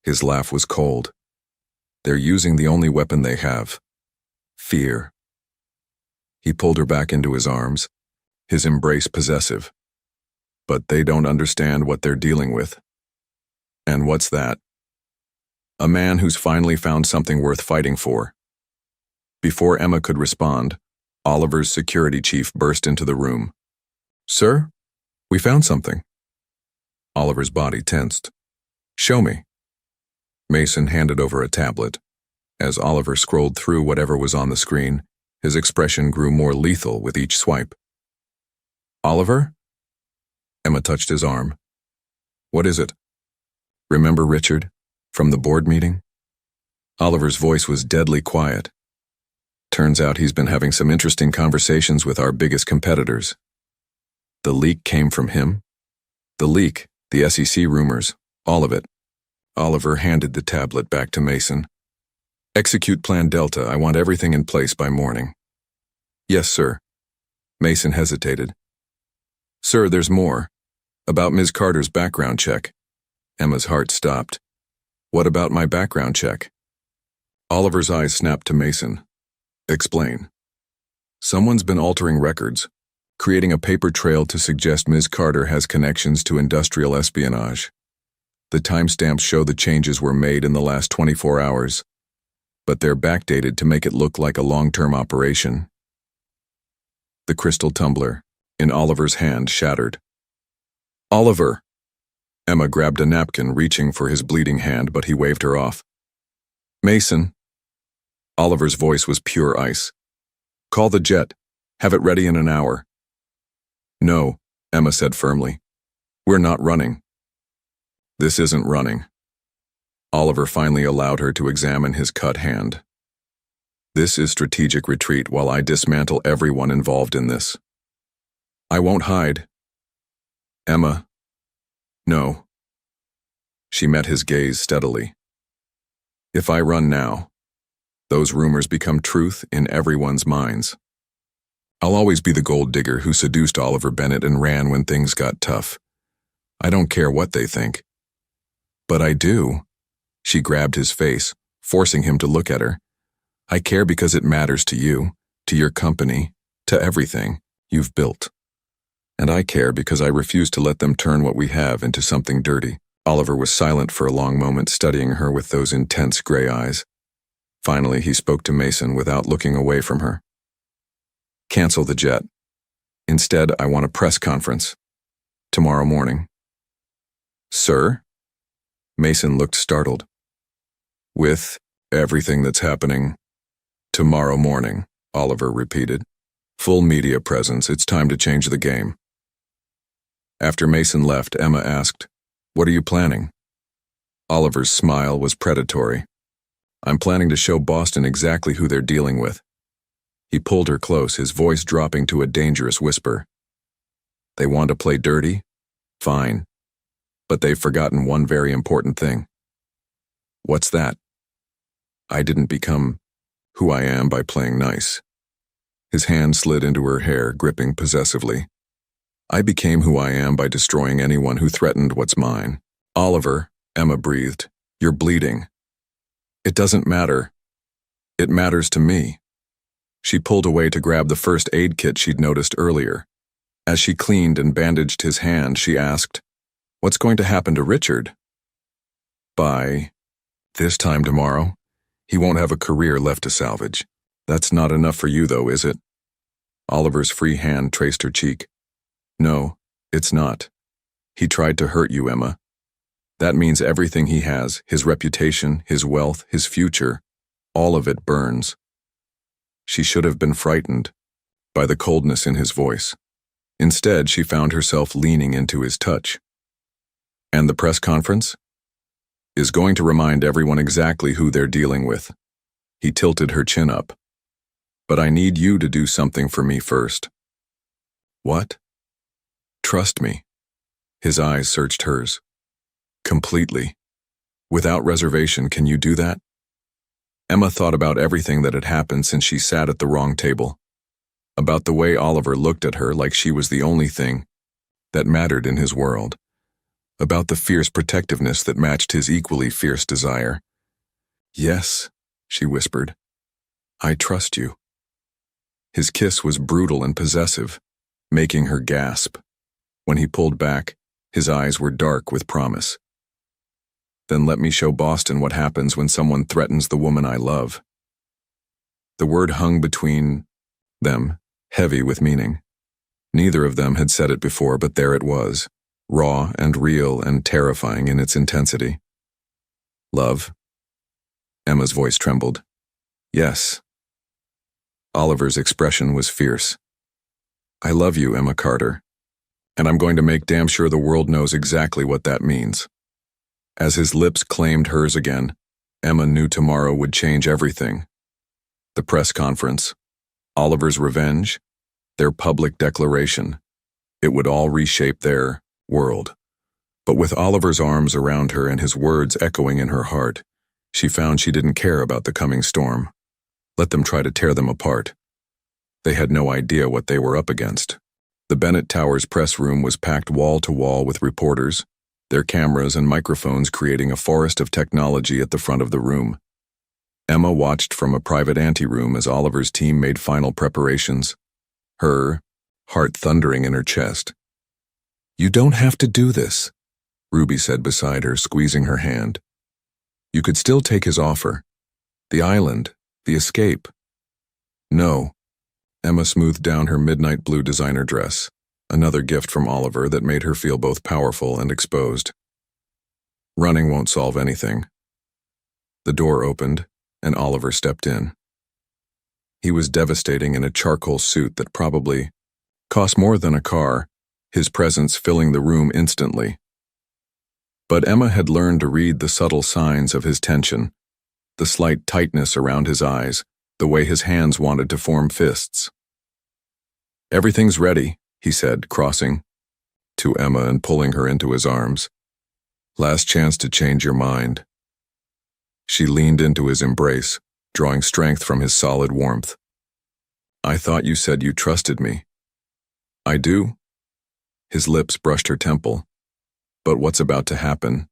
A: His laugh was cold. They're using the only weapon they have. Fear. He pulled her back into his arms, his embrace possessive. But they don't understand what they're dealing with. And what's that? A man who's finally found something worth fighting for. Before Emma could respond, Oliver's security chief burst into the room. Sir, we found something. Oliver's body tensed. Show me. Mason handed over a tablet. As Oliver scrolled through whatever was on the screen, his expression grew more lethal with each swipe. Oliver? Emma touched his arm. What is it? Remember Richard, from the board meeting? Oliver's voice was deadly quiet. Turns out he's been having some interesting conversations with our biggest competitors. The leak came from him? The leak, the SEC rumors, all of it. Oliver handed the tablet back to Mason. Execute Plan Delta. I want everything in place by morning. Yes, sir. Mason hesitated. Sir, there's more. About Ms. Carter's background check. Emma's heart stopped. What about my background check? Oliver's eyes snapped to Mason. Explain. Someone's been altering records, creating a paper trail to suggest Ms. Carter has connections to industrial espionage. The timestamps show the changes were made in the last 24 hours, but they're backdated to make it look like a long-term operation. The crystal tumbler, in Oliver's hand, shattered. Oliver! Emma grabbed a napkin, reaching for his bleeding hand, but he waved her off. Mason. Oliver's voice was pure ice. Call the jet. Have it ready in an hour. No, Emma said firmly. We're not running. This isn't running. Oliver finally allowed her to examine his cut hand. This is strategic retreat while I dismantle everyone involved in this. I won't hide. Emma. No. She met his gaze steadily. If I run now, those rumors become truth in everyone's minds. I'll always be the gold digger who seduced Oliver Bennett and ran when things got tough. I don't care what they think. But I do. She grabbed his face, forcing him to look at her. I care because it matters to you, to your company, to everything you've built. And I care because I refuse to let them turn what we have into something dirty. Oliver was silent for a long moment, studying her with those intense gray eyes. Finally, he spoke to Mason without looking away from her. Cancel the jet. Instead, I want a press conference. Tomorrow morning. Sir? Mason looked startled. With everything that's happening. Tomorrow morning, Oliver repeated. Full media presence, it's time to change the game. After Mason left, Emma asked, What are you planning? Oliver's smile was predatory. I'm planning to show Boston exactly who they're dealing with. He pulled her close, his voice dropping to a dangerous whisper. They want to play dirty? Fine. But they've forgotten one very important thing. What's that? I didn't become who I am by playing nice. His hand slid into her hair, gripping possessively. I became who I am by destroying anyone who threatened what's mine. Oliver, Emma breathed, you're bleeding. It doesn't matter. It matters to me. She pulled away to grab the first aid kit she'd noticed earlier. As she cleaned and bandaged his hand, she asked, What's going to happen to Richard? By this time tomorrow, he won't have a career left to salvage. That's not enough for you, though, is it? Oliver's free hand traced her cheek. No, it's not. He tried to hurt you, Emma. That means everything he has, his reputation, his wealth, his future, all of it burns. She should have been frightened by the coldness in his voice. Instead, she found herself leaning into his touch. And the press conference? Is going to remind everyone exactly who they're dealing with. He tilted her chin up. But I need you to do something for me first. What? Trust me. His eyes searched hers. Completely. Without reservation, can you do that? Emma thought about everything that had happened since she sat at the wrong table. About the way Oliver looked at her like she was the only thing that mattered in his world. About the fierce protectiveness that matched his equally fierce desire. Yes, she whispered. I trust you. His kiss was brutal and possessive, making her gasp. When he pulled back, his eyes were dark with promise. Then let me show Boston what happens when someone threatens the woman I love. The word hung between them, heavy with meaning. Neither of them had said it before, but there it was, raw and real and terrifying in its intensity. Love? Emma's voice trembled. Yes. Oliver's expression was fierce. I love you, Emma Carter, and I'm going to make damn sure the world knows exactly what that means. As his lips claimed hers again, Emma knew tomorrow would change everything. The press conference, Oliver's revenge, their public declaration. It would all reshape their world. But with Oliver's arms around her and his words echoing in her heart, she found she didn't care about the coming storm. Let them try to tear them apart. They had no idea what they were up against. The Bennett Towers press room was packed wall to wall with reporters, their cameras and microphones creating a forest of technology at the front of the room. Emma watched from a private anteroom as Oliver's team made final preparations, her heart thundering in her chest. You don't have to do this, Ruby said beside her, squeezing her hand. You could still take his offer. The island, the escape. No. Emma smoothed down her midnight blue designer dress, another gift from Oliver that made her feel both powerful and exposed. Running won't solve anything. The door opened, and Oliver stepped in. He was devastating in a charcoal suit that probably cost more than a car, his presence filling the room instantly. But Emma had learned to read the subtle signs of his tension, the slight tightness around his eyes, the way his hands wanted to form fists. Everything's ready, he said, crossing to Emma and pulling her into his arms. Last chance to change your mind. She leaned into his embrace, drawing strength from his solid warmth. I thought you said you trusted me. I do. His lips brushed her temple. But what's about to happen?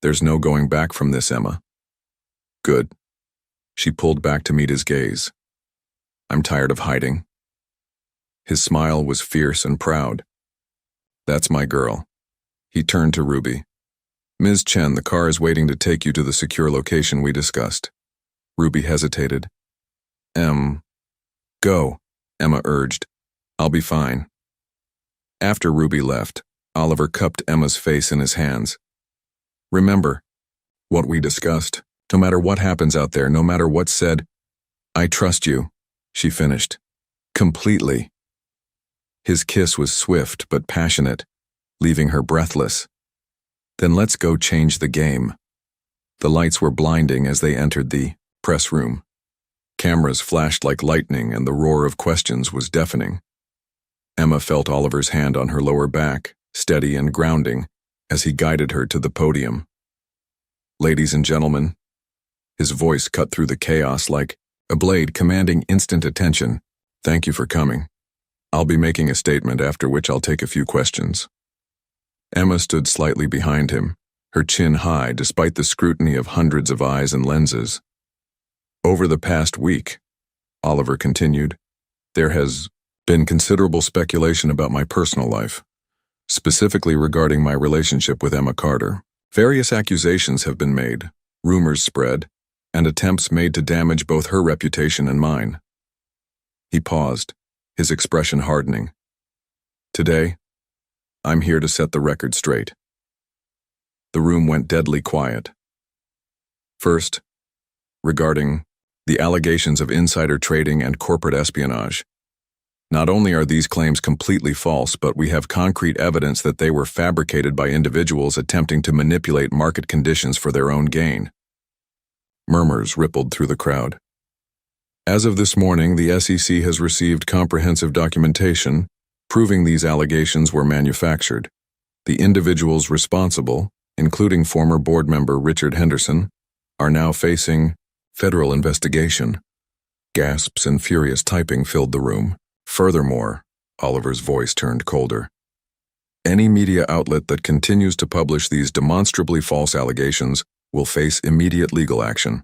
A: There's no going back from this, Emma. Good. She pulled back to meet his gaze. I'm tired of hiding. His smile was fierce and proud. That's my girl. He turned to Ruby. Ms. Chen, the car is waiting to take you to the secure location we discussed. Ruby hesitated. Go, Emma urged. I'll be fine. After Ruby left, Oliver cupped Emma's face in his hands. Remember what we discussed. No matter what happens out there, no matter what's said, I trust you, she finished. Completely. His kiss was swift but passionate, leaving her breathless. Then let's go change the game. The lights were blinding as they entered the press room. Cameras flashed like lightning and the roar of questions was deafening. Emma felt Oliver's hand on her lower back, steady and grounding, as he guided her to the podium. Ladies and gentlemen, his voice cut through the chaos like a blade commanding instant attention. Thank you for coming. I'll be making a statement after which I'll take a few questions. Emma stood slightly behind him, her chin high despite the scrutiny of hundreds of eyes and lenses. Over the past week, Oliver continued, there has been considerable speculation about my personal life, specifically regarding my relationship with Emma Carter. Various accusations have been made, rumors spread, and attempts made to damage both her reputation and mine. He paused, his expression hardening. Today, I'm here to set the record straight. The room went deadly quiet. First, regarding the allegations of insider trading and corporate espionage. Not only are these claims completely false, but we have concrete evidence that they were fabricated by individuals attempting to manipulate market conditions for their own gain. Murmurs rippled through the crowd. As of this morning, the SEC has received comprehensive documentation proving these allegations were manufactured. The individuals responsible, including former board member Richard Henderson, are now facing federal investigation. Gasps and furious typing filled the room. Furthermore, Oliver's voice turned colder. Any media outlet that continues to publish these demonstrably false allegations will face immediate legal action.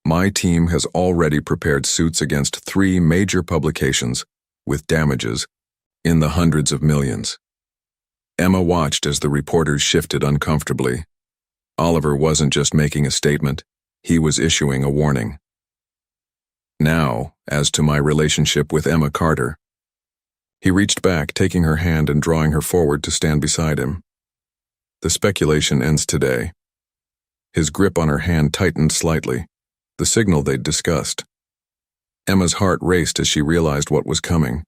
A: My team has already prepared suits against 3 major publications with damages in the hundreds of millions. Emma watched as the reporters shifted uncomfortably. Oliver wasn't just making a statement, he was issuing a warning. Now, as to my relationship with Emma Carter. He reached back, taking her hand and drawing her forward to stand beside him. The speculation ends today. His grip on her hand tightened slightly, the signal they'd discussed. Emma's heart raced as she realized what was coming.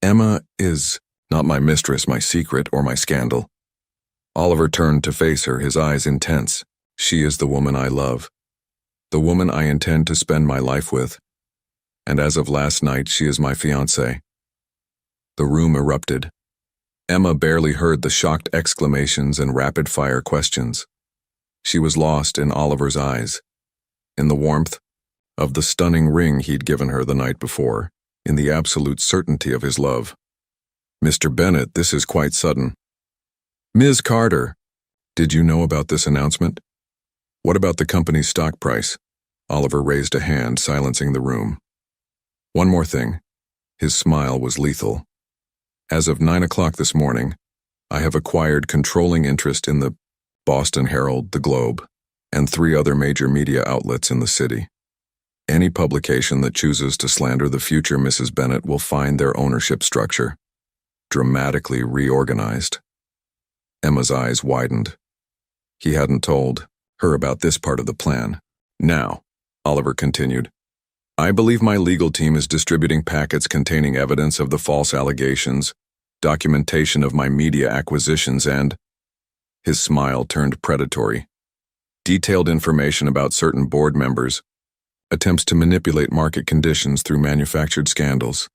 A: Emma is not my mistress, my secret, or my scandal. Oliver turned to face her, his eyes intense. She is the woman I love, the woman I intend to spend my life with, and as of last night, she is my fiancée. The room erupted. Emma barely heard the shocked exclamations and rapid-fire questions. She was lost in Oliver's eyes, in the warmth of the stunning ring he'd given her the night before, in the absolute certainty of his love. Mr. Bennett, this is quite sudden. Ms. Carter, did you know about this announcement? What about the company's stock price? Oliver raised a hand, silencing the room. One more thing. His smile was lethal. As of 9 o'clock this morning, I have acquired controlling interest in the Boston Herald, the Globe, and 3 other major media outlets in the city. Any publication that chooses to slander the future Mrs. Bennett will find their ownership structure dramatically reorganized. Emma's eyes widened. He hadn't told her about this part of the plan. Now, Oliver continued, I believe my legal team is distributing packets containing evidence of the false allegations, documentation of my media acquisitions, and his smile turned predatory. Detailed information about certain board members, attempts to manipulate market conditions through manufactured scandals.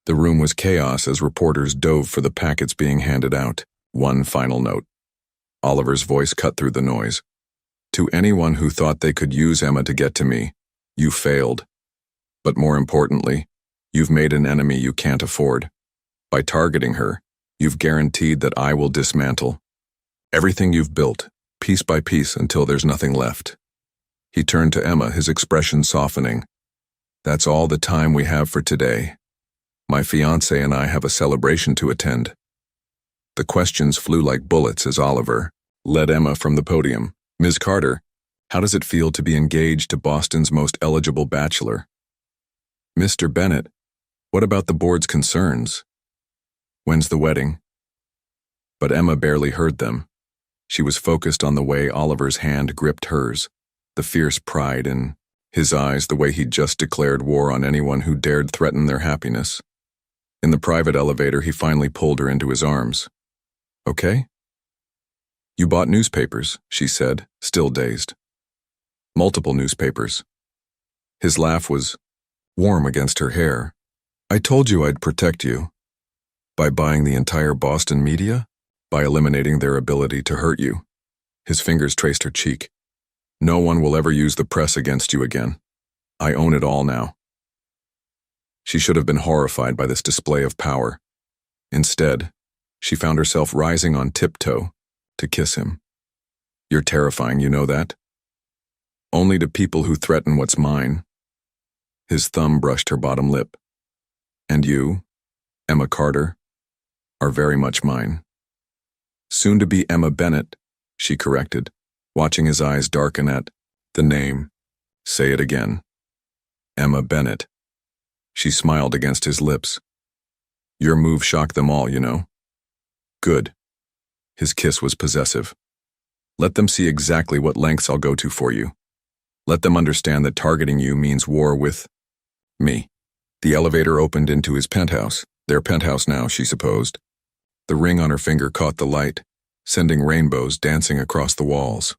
A: The room was chaos as reporters dove for the packets being handed out. One final note. Oliver's voice cut through the noise. To anyone who thought they could use Emma to get to me, you failed. But more importantly, you've made an enemy you can't afford. By targeting her, you've guaranteed that I will dismantle everything you've built, piece by piece, until there's nothing left. He turned to Emma, his expression softening. That's all the time we have for today. My fiancé and I have a celebration to attend. The questions flew like bullets as Oliver led Emma from the podium. Ms. Carter, how does it feel to be engaged to Boston's most eligible bachelor? Mr. Bennett, what about the board's concerns? When's the wedding? But Emma barely heard them. She was focused on the way Oliver's hand gripped hers, the fierce pride in his eyes, the way he'd just declared war on anyone who dared threaten their happiness. In the private elevator, he finally pulled her into his arms. Okay? You bought newspapers, she said, still dazed. Multiple newspapers. His laugh was warm against her hair. I told you I'd protect you. By buying the entire Boston media? By eliminating their ability to hurt you. His fingers traced her cheek. No one will ever use the press against you again. I own it all now. She should have been horrified by this display of power. Instead, she found herself rising on tiptoe to kiss him. You're terrifying, you know that? Only to people who threaten what's mine. His thumb brushed her bottom lip. And you, Emma Carter, are very much mine. Soon to be Emma Bennett, she corrected, watching his eyes darken at the name. Say it again. Emma Bennett. She smiled against his lips. Your move shocked them all, you know. Good. His kiss was possessive. Let them see exactly what lengths I'll go to for you. Let them understand that targeting you means war with me. The elevator opened into his penthouse, their penthouse now, she supposed. The ring on her finger caught the light, sending rainbows dancing across the walls.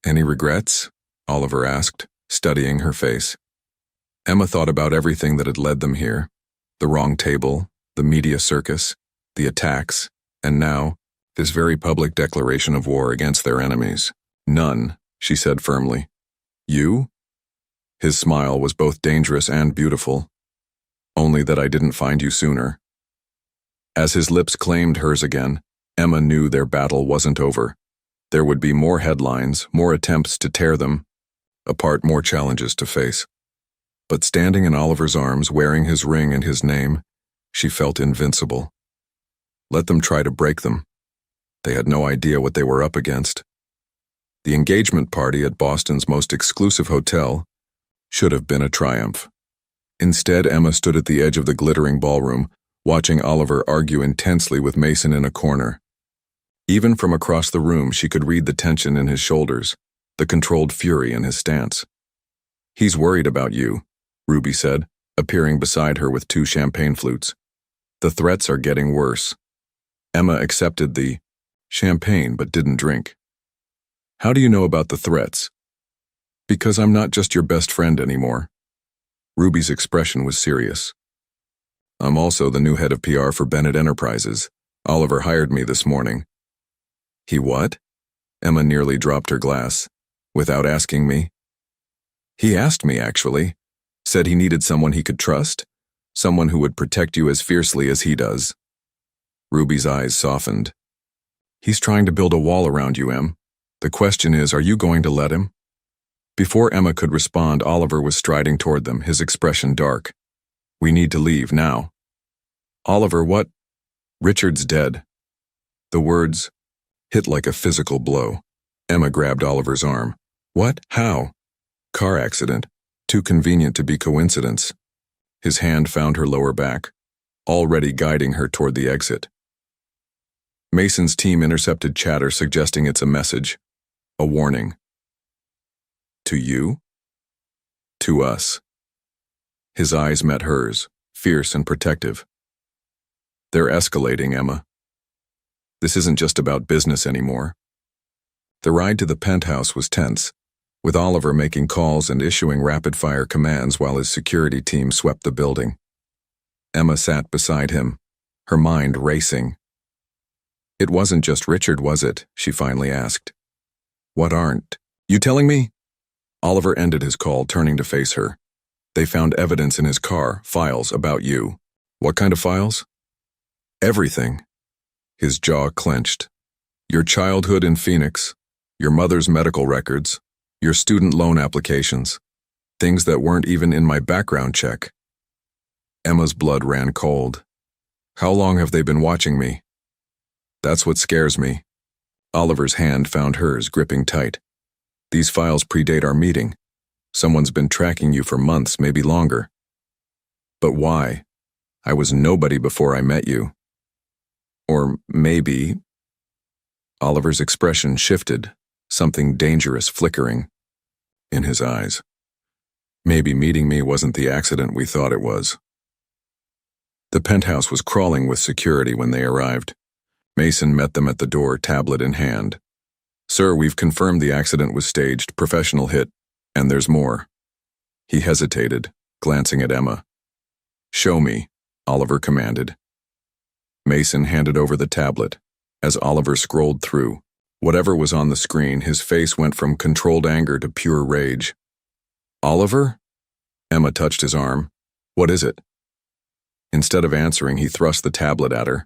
A: Any regrets? Oliver asked, studying her face. Emma thought about everything that had led them here. The wrong table, the media circus, the attacks, and now, this very public declaration of war against their enemies. None, she said firmly. You? His smile was both dangerous and beautiful. Only that I didn't find you sooner. As his lips claimed hers again, Emma knew their battle wasn't over. There would be more headlines, more attempts to tear them apart, more challenges to face. But standing in Oliver's arms, wearing his ring and his name, she felt invincible. Let them try to break them. They had no idea what they were up against. The engagement party at Boston's most exclusive hotel should have been a triumph. Instead, Emma stood at the edge of the glittering ballroom, watching Oliver argue intensely with Mason in a corner. Even from across the room, she could read the tension in his shoulders, the controlled fury in his stance. "He's worried about you," Ruby said, appearing beside her with 2 champagne flutes. "The threats are getting worse." Emma accepted the champagne but didn't drink. "How do you know about the threats?" "Because I'm not just your best friend anymore." Ruby's expression was serious. "I'm also the new head of PR for Bennett Enterprises. Oliver hired me this morning." "He what?" Emma nearly dropped her glass. "Without asking me?" "He asked me, actually. Said he needed someone he could trust, someone who would protect you as fiercely as he does." Ruby's eyes softened. "He's trying to build a wall around you, Em. The question is, are you going to let him?" Before Emma could respond, Oliver was striding toward them, his expression dark. "We need to leave, now." "Oliver, what?" "Richard's dead." The words hit like a physical blow. Emma grabbed Oliver's arm. "What? How?" "Car accident. Too convenient to be coincidence." His hand found her lower back, already guiding her toward the exit. Mason's team intercepted chatter suggesting it's a message, a warning. "To you?" "To us." His eyes met hers, fierce and protective. "They're escalating, Emma. This isn't just about business anymore." The ride to the penthouse was tense, with Oliver making calls and issuing rapid-fire commands while his security team swept the building. Emma sat beside him, her mind racing. "It wasn't just Richard, was it?" she finally asked. "What aren't you telling me?" Oliver ended his call, turning to face her. "They found evidence in his car, files about you." "What kind of files?" "Everything." His jaw clenched. "Your childhood in Phoenix, your mother's medical records, your student loan applications, things that weren't even in my background check." Emma's blood ran cold. "How long have they been watching me?" "That's what scares me." Oliver's hand found hers, gripping tight. "These files predate our meeting. Someone's been tracking you for months, maybe longer." "But why? I was nobody before I met you." "Or maybe—" Oliver's expression shifted, something dangerous flickering in his eyes. "Maybe meeting me wasn't the accident we thought it was." The penthouse was crawling with security when they arrived. Mason met them at the door, tablet in hand. "Sir, we've confirmed the accident was staged, professional hit, and there's more." He hesitated, glancing at Emma. "Show me," Oliver commanded. Mason handed over the tablet. As Oliver scrolled through whatever was on the screen, his face went from controlled anger to pure rage. "Oliver?" Emma touched his arm. "What is it?" Instead of answering, he thrust the tablet at her.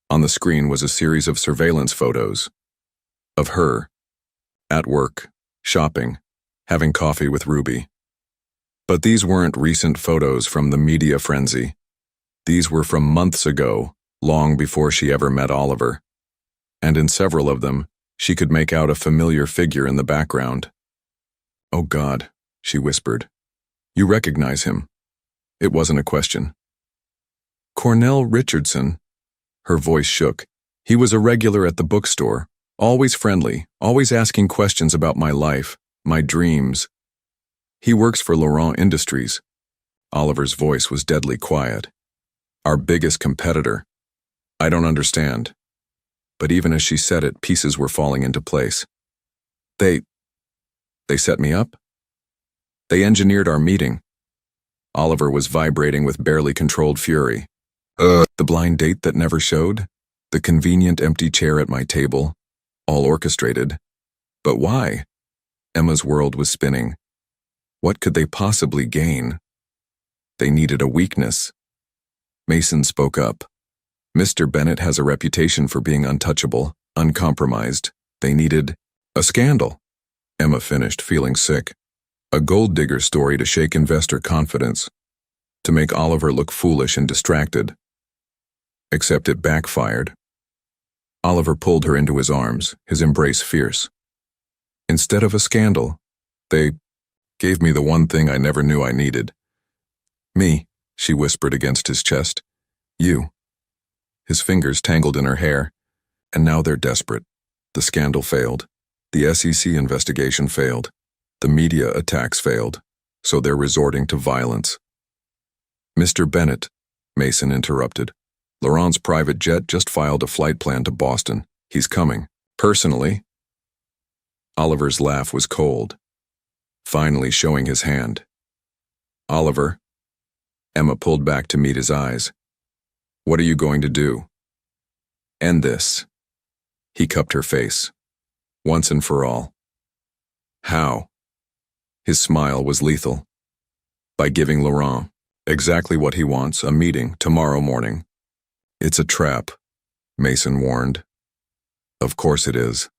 A: On the screen was a series of surveillance photos of her, at work, shopping, having coffee with Ruby. But these weren't recent photos from the media frenzy. These were from months ago, long before she ever met Oliver. And in several of them, she could make out a familiar figure in the background. "Oh God," she whispered. "You recognize him." It wasn't a question. "Cornell Richardson." Her voice shook. "He was a regular at the bookstore, always friendly, always asking questions about my life, my dreams. He works for Laurent Industries." Oliver's voice was deadly quiet. "Our biggest competitor." "I don't understand." But even as she said it, pieces were falling into place. They set me up? They engineered our meeting." Oliver was vibrating with barely controlled fury. The blind date that never showed? The convenient empty chair at my table? All orchestrated. But why? Emma's world was spinning. What could they possibly gain? They needed a weakness. Mason spoke up. "Mr. Bennett has a reputation for being untouchable, uncompromised. They needed a scandal." Emma finished, feeling sick. A gold digger story to shake investor confidence, to make Oliver look foolish and distracted. Except it backfired. Oliver pulled her into his arms, his embrace fierce. Instead of a scandal, they gave me the one thing I never knew I needed. Me, she whispered against his chest. You. His fingers tangled in her hair, and now they're desperate. The scandal failed. The SEC investigation failed. The media attacks failed. So they're resorting to violence. Mr. Bennett, Mason interrupted. Laurent's private jet just filed a flight plan to Boston. He's coming. Personally. Oliver's laugh was cold, finally showing his hand. Oliver. Emma pulled back to meet his eyes. What are you going to do? End this. He cupped her face. Once and for all. How? His smile was lethal. By giving Laurent exactly what he wants, a meeting tomorrow morning. It's a trap, Mason warned. Of course it is.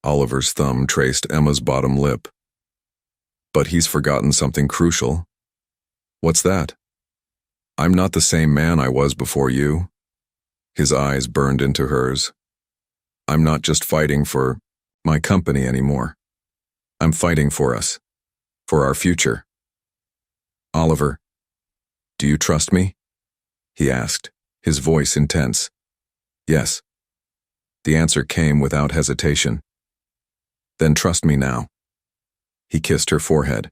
A: Oliver's thumb traced Emma's bottom lip. But he's forgotten something crucial. What's that? I'm not the same man I was before you. His eyes burned into hers. I'm not just fighting for my company anymore. I'm fighting for us. For our future. Oliver, do you trust me? He asked, his voice intense. Yes. The answer came without hesitation. Then trust me now. He kissed her forehead.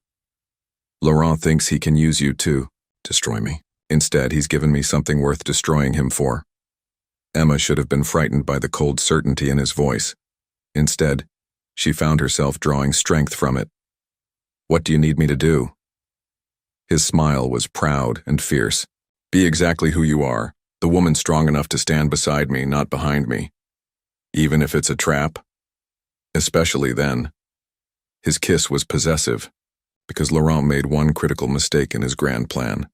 A: Laurent thinks he can use you to destroy me. Instead, he's given me something worth destroying him for. Emma should have been frightened by the cold certainty in his voice. Instead, she found herself drawing strength from it. What do you need me to do? His smile was proud and fierce. Be exactly who you are, the woman strong enough to stand beside me, not behind me. Even if it's a trap. Especially then. His kiss was possessive, because Laurent made one critical mistake in his grand plan.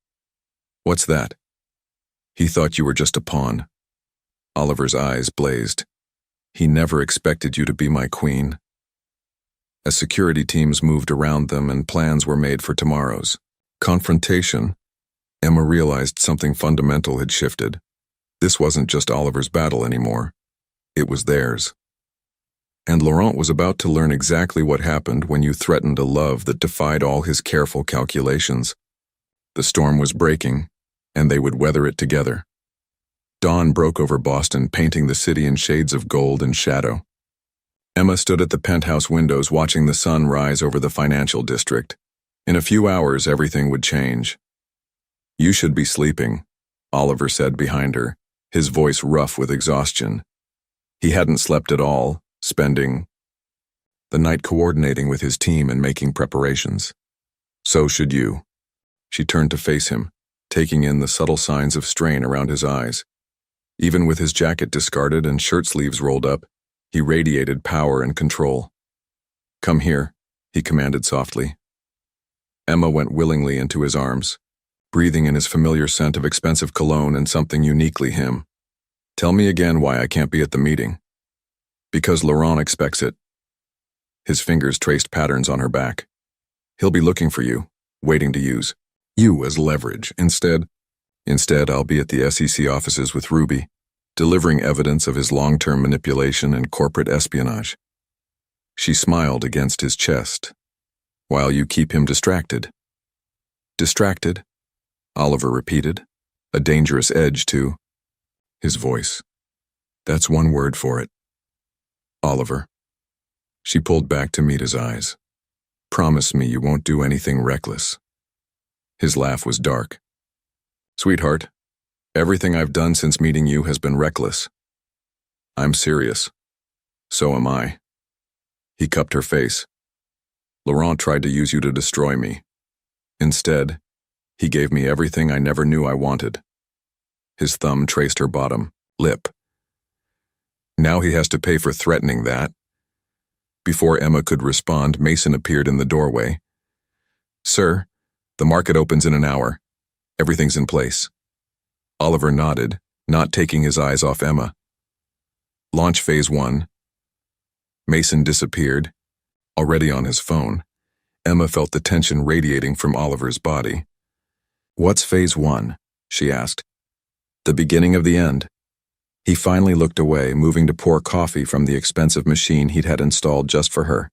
A: What's that? He thought you were just a pawn. Oliver's eyes blazed. He never expected you to be my queen. As security teams moved around them and plans were made for tomorrow's confrontation, Emma realized something fundamental had shifted. This wasn't just Oliver's battle anymore. It was theirs. And Laurent was about to learn exactly what happened when you threatened a love that defied all his careful calculations. The storm was breaking, and they would weather it together. Dawn broke over Boston, painting the city in shades of gold and shadow. Emma stood at the penthouse windows watching the sun rise over the financial district. In a few hours, everything would change. You should be sleeping, Oliver said behind her, his voice rough with exhaustion. He hadn't slept at all, spending the night coordinating with his team and making preparations. So should you. She turned to face him, taking in the subtle signs of strain around his eyes. Even with his jacket discarded and shirt sleeves rolled up, he radiated power and control. Come here, he commanded softly. Emma went willingly into his arms, breathing in his familiar scent of expensive cologne and something uniquely him. Tell me again why I can't be at the meeting. Because Laurent expects it. His fingers traced patterns on her back. He'll be looking for you, waiting to use you as leverage. Instead, I'll be at the SEC offices with Ruby, delivering evidence of his long-term manipulation and corporate espionage. She smiled against his chest. While you keep him distracted. Distracted? Oliver repeated, a dangerous edge to his voice. That's one word for it. Oliver. She pulled back to meet his eyes. Promise me you won't do anything reckless. His laugh was dark. Sweetheart, everything I've done since meeting you has been reckless. I'm serious. So am I. He cupped her face. Laurent tried to use you to destroy me. Instead, he gave me everything I never knew I wanted. His thumb traced her bottom lip. Now he has to pay for threatening that. Before Emma could respond, Mason appeared in the doorway. Sir, the market opens in an hour. Everything's in place. Oliver nodded, not taking his eyes off Emma. Launch phase 1. Mason disappeared. Already on his phone, Emma felt the tension radiating from Oliver's body. What's phase 1? She asked. The beginning of the end. He finally looked away, moving to pour coffee from the expensive machine he'd had installed just for her.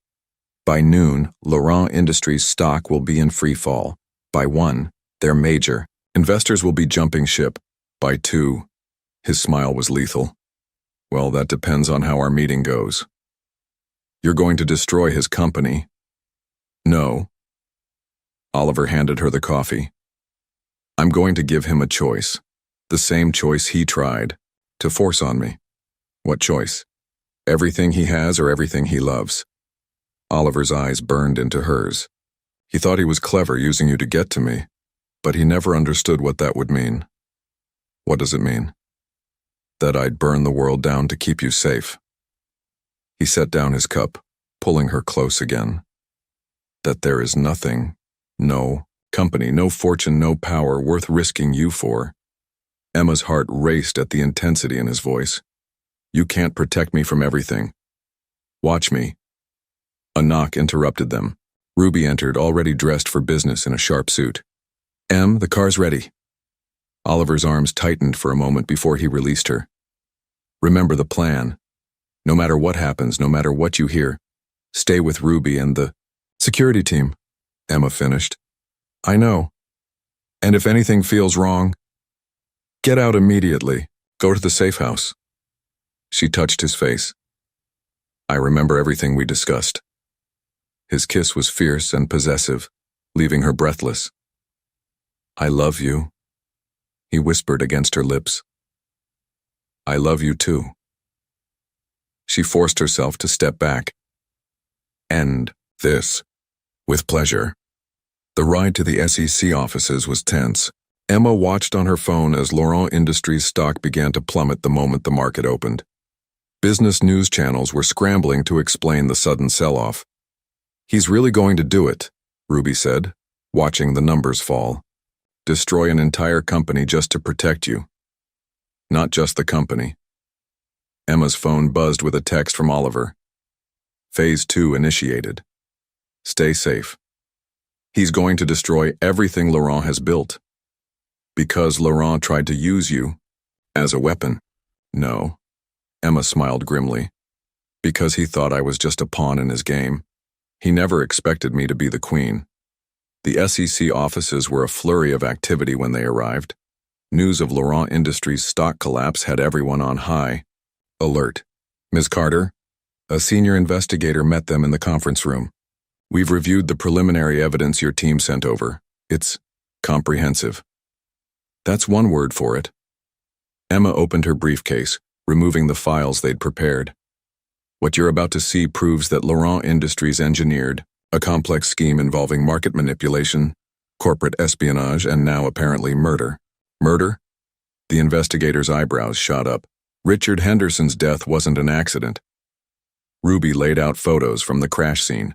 A: By noon, Laurent Industries stock will be in free fall. By 1, they're major. Investors will be jumping ship. By 2, his smile was lethal. Well, that depends on how our meeting goes. You're going to destroy his company. No. Oliver handed her the coffee. I'm going to give him a choice. The same choice he tried to force on me. What choice? Everything he has or everything he loves? Oliver's eyes burned into hers. He thought he was clever using you to get to me, but he never understood what that would mean. What does it mean? That I'd burn the world down to keep you safe. He set down his cup, pulling her close again. That there is nothing, no company, no fortune, no power worth risking you for. Emma's heart raced at the intensity in his voice. You can't protect me from everything. Watch me. A knock interrupted them. Ruby entered, already dressed for business in a sharp suit. Em, the car's ready. Oliver's arms tightened for a moment before he released her. Remember the plan. No matter what happens, no matter what you hear, stay with Ruby and the security team, Emma finished. I know. And if anything feels wrong, get out immediately. Go to the safe house. She touched his face. I remember everything we discussed. His kiss was fierce and possessive, leaving her breathless. I love you, he whispered against her lips. I love you too. She forced herself to step back. End this. With pleasure. The ride to the SEC offices was tense. Emma watched on her phone as Laurent Industries stock began to plummet the moment the market opened. Business news channels were scrambling to explain the sudden sell-off. He's really going to do it, Ruby said, watching the numbers fall. Destroy an entire company just to protect you. Not just the company. Emma's phone buzzed with a text from Oliver. Phase 2 initiated. Stay safe. He's going to destroy everything Laurent has built. Because Laurent tried to use you as a weapon. No. Emma smiled grimly. Because he thought I was just a pawn in his game. He never expected me to be the queen. The SEC offices were a flurry of activity when they arrived. News of Laurent Industries' stock collapse had everyone on high alert. Ms. Carter, a senior investigator met them in the conference room. We've reviewed the preliminary evidence your team sent over. It's comprehensive. That's one word for it. Emma opened her briefcase, removing the files they'd prepared. What you're about to see proves that Laurent Industries engineered a complex scheme involving market manipulation, corporate espionage, and now apparently murder. Murder? The investigator's eyebrows shot up. Richard Henderson's death wasn't an accident. Ruby laid out photos from the crash scene.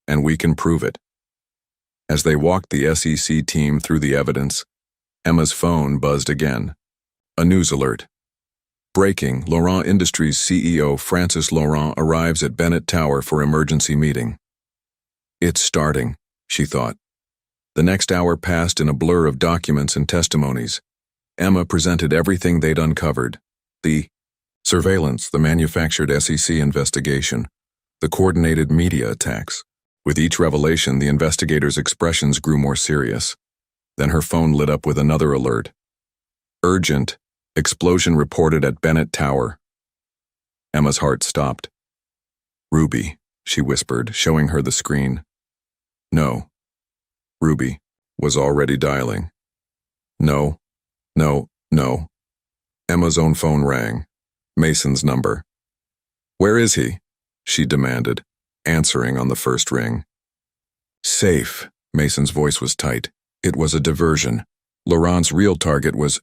A: And we can prove it. As they walked the SEC team through the evidence, Emma's phone buzzed again. A news alert. Breaking, Laurent Industries CEO Francis Laurent arrives at Bennett Tower for emergency meeting. It's starting, she thought. The next hour passed in a blur of documents and testimonies. Emma presented everything they'd uncovered. The surveillance, the manufactured SEC investigation, the coordinated media attacks. With each revelation, the investigator's expressions grew more serious. Then her phone lit up with another alert. Urgent. Explosion reported at Bennett Tower. Emma's heart stopped. Ruby, she whispered, showing her the screen. No. Ruby was already dialing. No. Emma's own phone rang. Mason's number. Where is he? She demanded, answering on the first ring. Safe. Mason's voice was tight. It was a diversion. Laurent's real target was...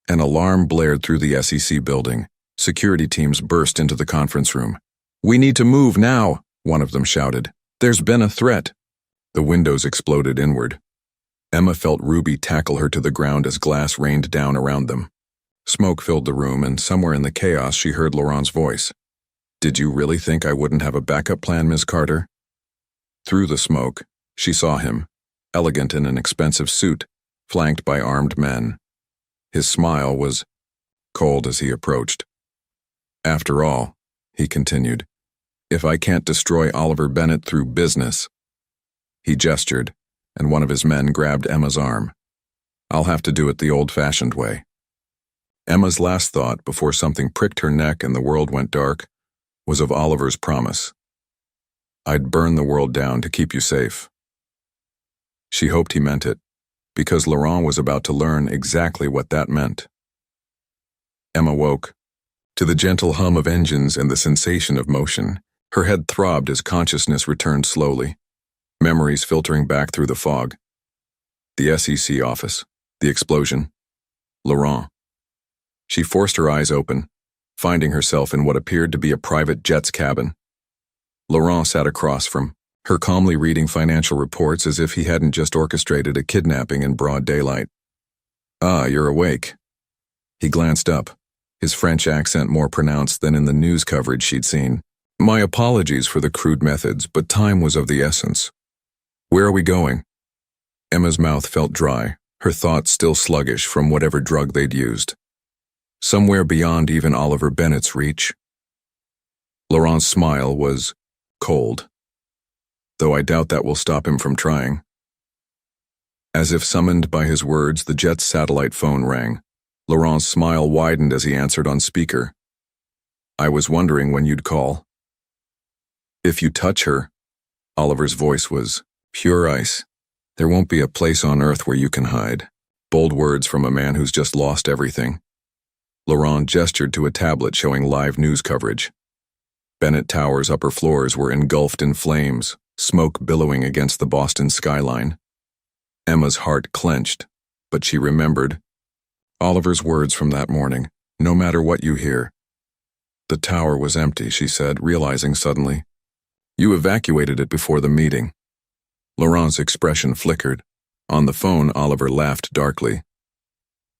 A: An alarm blared through the SEC building. Security teams burst into the conference room. We need to move now, one of them shouted. There's been a threat. The windows exploded inward. Emma felt Ruby tackle her to the ground as glass rained down around them. Smoke filled the room, and somewhere in the chaos she heard Laurent's voice. Did you really think I wouldn't have a backup plan, Ms. Carter? Through the smoke, she saw him, elegant in an expensive suit, flanked by armed men. His smile was cold as he approached. After all, he continued, If I can't destroy Oliver Bennett through business. He gestured, and one of his men grabbed Emma's arm. I'll have to do it the old-fashioned way. Emma's last thought, before something pricked her neck and the world went dark, was of Oliver's promise. I'd burn the world down to keep you safe. She hoped he meant it, because Laurent was about to learn exactly what that meant. Emma woke. To the gentle hum of engines and the sensation of motion, her head throbbed as consciousness returned slowly, memories filtering back through the fog. The SEC office, the explosion, Laurent. She forced her eyes open, finding herself in what appeared to be a private jet's cabin. Laurent sat across from her, calmly reading financial reports as if he hadn't just orchestrated a kidnapping in broad daylight. Ah, you're awake. He glanced up, his French accent more pronounced than in the news coverage she'd seen. My apologies for the crude methods, but time was of the essence. Where are we going? Emma's mouth felt dry, her thoughts still sluggish from whatever drug they'd used. Somewhere beyond even Oliver Bennett's reach. Laurent's smile was cold, though I doubt that will stop him from trying. As if summoned by his words, the jet's satellite phone rang. Laurent's smile widened as he answered on speaker. I was wondering when you'd call. If you touch her, Oliver's voice was pure ice. There won't be a place on earth where you can hide. Bold words from a man who's just lost everything. Laurent gestured to a tablet showing live news coverage. Bennett Tower's upper floors were engulfed in flames, smoke billowing against the Boston skyline. Emma's heart clenched, but she remembered Oliver's words from that morning, no matter what you hear. The tower was empty, she said, realizing suddenly. You evacuated it before the meeting. Laurent's expression flickered. On the phone, Oliver laughed darkly.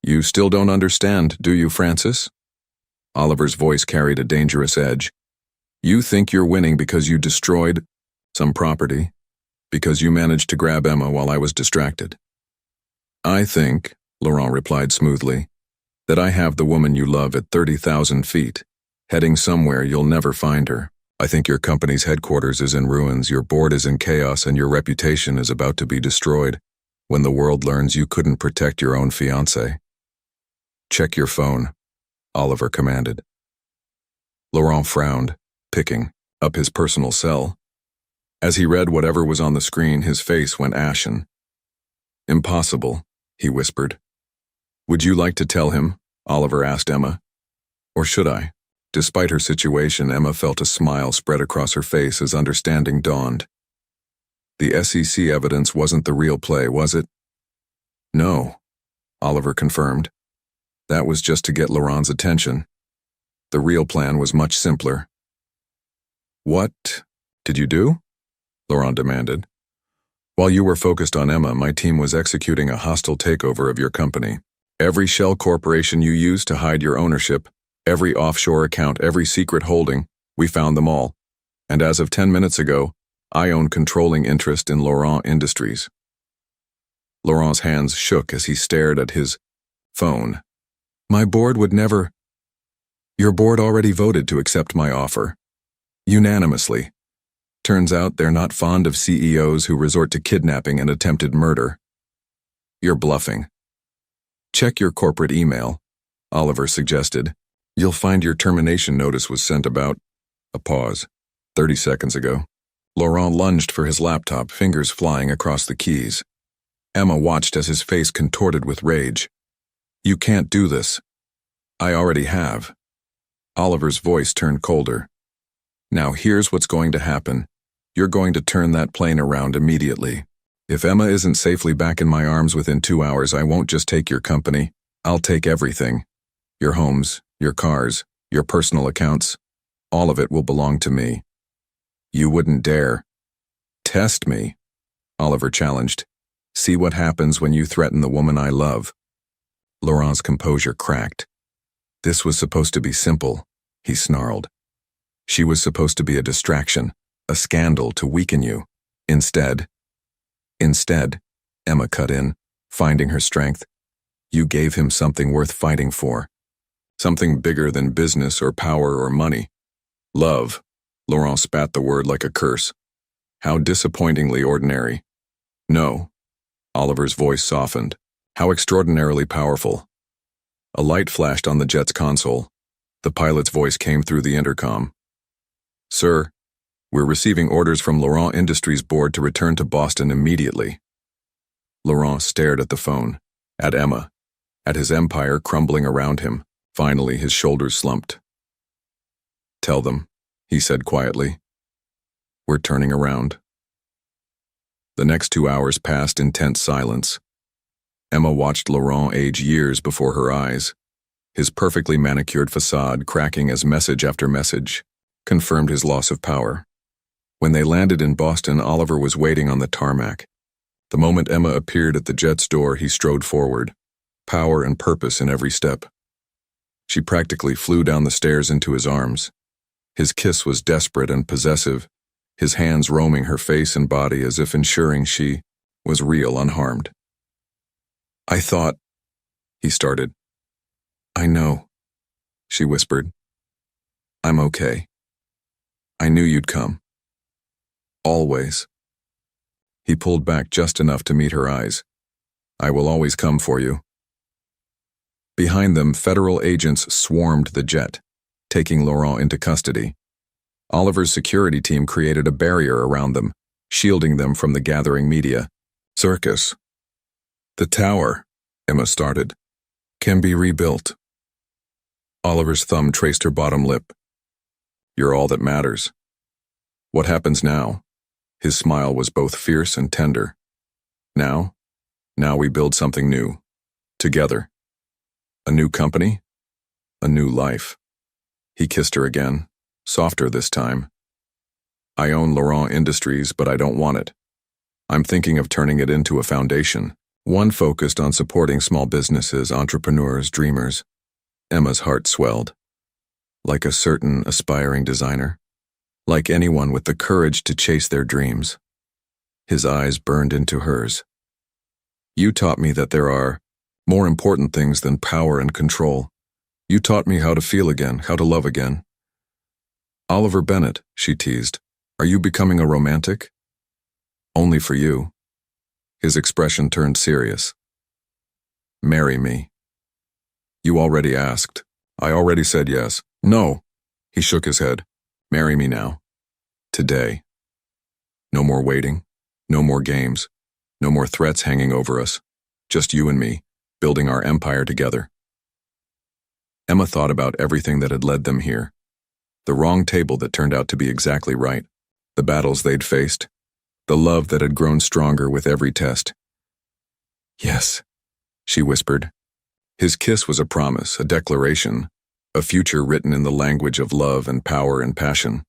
A: You still don't understand, do you, Francis? Oliver's voice carried a dangerous edge. You think you're winning because you destroyed some property, because you managed to grab Emma while I was distracted. I think, Laurent replied smoothly, that I have the woman you love at 30,000 feet, heading somewhere you'll never find her. I think your company's headquarters is in ruins, your board is in chaos, and your reputation is about to be destroyed when the world learns you couldn't protect your own fiancée. Check your phone, Oliver commanded. Laurent frowned, picking up his personal cell. As he read whatever was on the screen, his face went ashen. Impossible, he whispered. Would you like to tell him? Oliver asked Emma. Or should I? Despite her situation, Emma felt a smile spread across her face as understanding dawned. The SEC evidence wasn't the real play, was it? No, Oliver confirmed. That was just to get Laurent's attention. The real plan was much simpler. What did you do? Laurent demanded. While you were focused on Emma, my team was executing a hostile takeover of your company. Every shell corporation you used to hide your ownership, every offshore account, every secret holding, we found them all. And as of 10 minutes ago, I own controlling interest in Laurent Industries. Laurent's hands shook as he stared at his phone. My board would never... Your board already voted to accept my offer. Unanimously. Turns out they're not fond of CEOs who resort to kidnapping and attempted murder. You're bluffing. Check your corporate email, Oliver suggested. You'll find your termination notice was sent about... A pause. 30 seconds ago. Laurent lunged for his laptop, fingers flying across the keys. Emma watched as his face contorted with rage. You can't do this. I already have. Oliver's voice turned colder. Now here's what's going to happen. You're going to turn that plane around immediately. If Emma isn't safely back in my arms within 2 hours, I won't just take your company. I'll take everything. Your homes, your cars, your personal accounts. All of it will belong to me. You wouldn't dare. Test me, Oliver challenged. See what happens when you threaten the woman I love. Laurent's composure cracked. This was supposed to be simple, he snarled. She was supposed to be a distraction, a scandal to weaken you. Instead, Emma cut in, finding her strength. You gave him something worth fighting for. Something bigger than business or power or money. Love. Laurent spat the word like a curse. How disappointingly ordinary. No. Oliver's voice softened. How extraordinarily powerful. A light flashed on the jet's console. The pilot's voice came through the intercom. Sir, we're receiving orders from Laurent Industries board to return to Boston immediately. Laurent stared at the phone, at Emma, at his empire crumbling around him. Finally, his shoulders slumped. Tell them, he said quietly. We're turning around. The next 2 hours passed in tense silence. Emma watched Laurent age years before her eyes. His perfectly manicured facade, cracking as message after message, confirmed his loss of power. When they landed in Boston, Oliver was waiting on the tarmac. The moment Emma appeared at the jet's door, he strode forward, power and purpose in every step. She practically flew down the stairs into his arms. His kiss was desperate and possessive, his hands roaming her face and body as if ensuring she was real, unharmed. I thought, he started. I know, she whispered. I'm okay. I knew you'd come. Always. He pulled back just enough to meet her eyes. I will always come for you. Behind them, federal agents swarmed the jet, taking Laurent into custody. Oliver's security team created a barrier around them, shielding them from the gathering media. Circus. The tower, Emma started, can be rebuilt. Oliver's thumb traced her bottom lip. You're all that matters. What happens now? His smile was both fierce and tender. Now we build something new. Together. A new company? A new life. He kissed her again, softer this time. I own Laurent Industries, but I don't want it. I'm thinking of turning it into a foundation, one focused on supporting small businesses, entrepreneurs, dreamers. Emma's heart swelled. Like a certain aspiring designer. Like anyone with the courage to chase their dreams. His eyes burned into hers. You taught me that there are more important things than power and control. You taught me how to feel again, how to love again. Oliver Bennett, she teased, are you becoming a romantic? Only for you. His expression turned serious. Marry me. You already asked. I already said yes. No. He shook his head. Marry me now. Today. No more waiting. No more games. No more threats hanging over us. Just you and me, building our empire together. Emma thought about everything that had led them here. The wrong table that turned out to be exactly right. The battles they'd faced. The love that had grown stronger with every test. Yes, she whispered. His kiss was a promise, a declaration, a future written in the language of love and power and passion.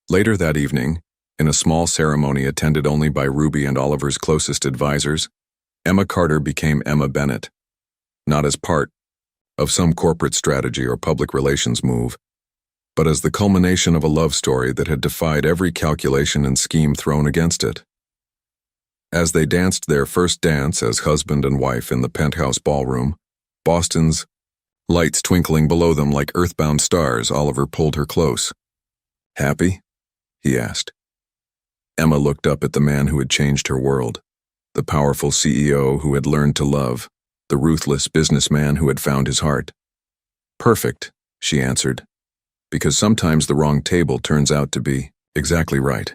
A: Later that evening, in a small ceremony attended only by Ruby and Oliver's closest advisors, Emma Carter became Emma Bennett. Not as part of some corporate strategy or public relations move, but as the culmination of a love story that had defied every calculation and scheme thrown against it. As they danced their first dance as husband and wife in the penthouse ballroom, Boston's lights twinkling below them like earthbound stars, Oliver pulled her close. Happy? He asked. Emma looked up at the man who had changed her world, the powerful CEO who had learned to love, the ruthless businessman who had found his heart. Perfect, she answered, because sometimes the wrong table turns out to be exactly right.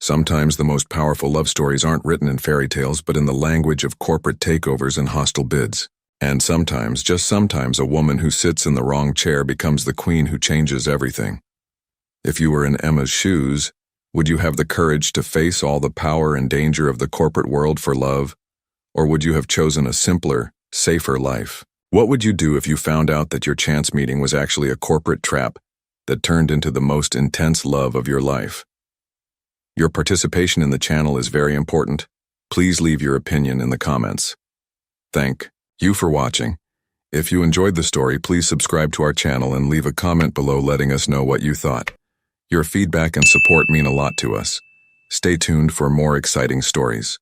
A: Sometimes the most powerful love stories aren't written in fairy tales but in the language of corporate takeovers and hostile bids. And sometimes, just sometimes, a woman who sits in the wrong chair becomes the queen who changes everything. If you were in Emma's shoes, would you have the courage to face all the power and danger of the corporate world for love? Or would you have chosen a simpler, safer life? What would you do if you found out that your chance meeting was actually a corporate trap that turned into the most intense love of your life? Your participation in the channel is very important. Please leave your opinion in the comments. Thank you for watching. If you enjoyed the story, please subscribe to our channel and leave a comment below letting us know what you thought. Your feedback and support mean a lot to us. Stay tuned for more exciting stories.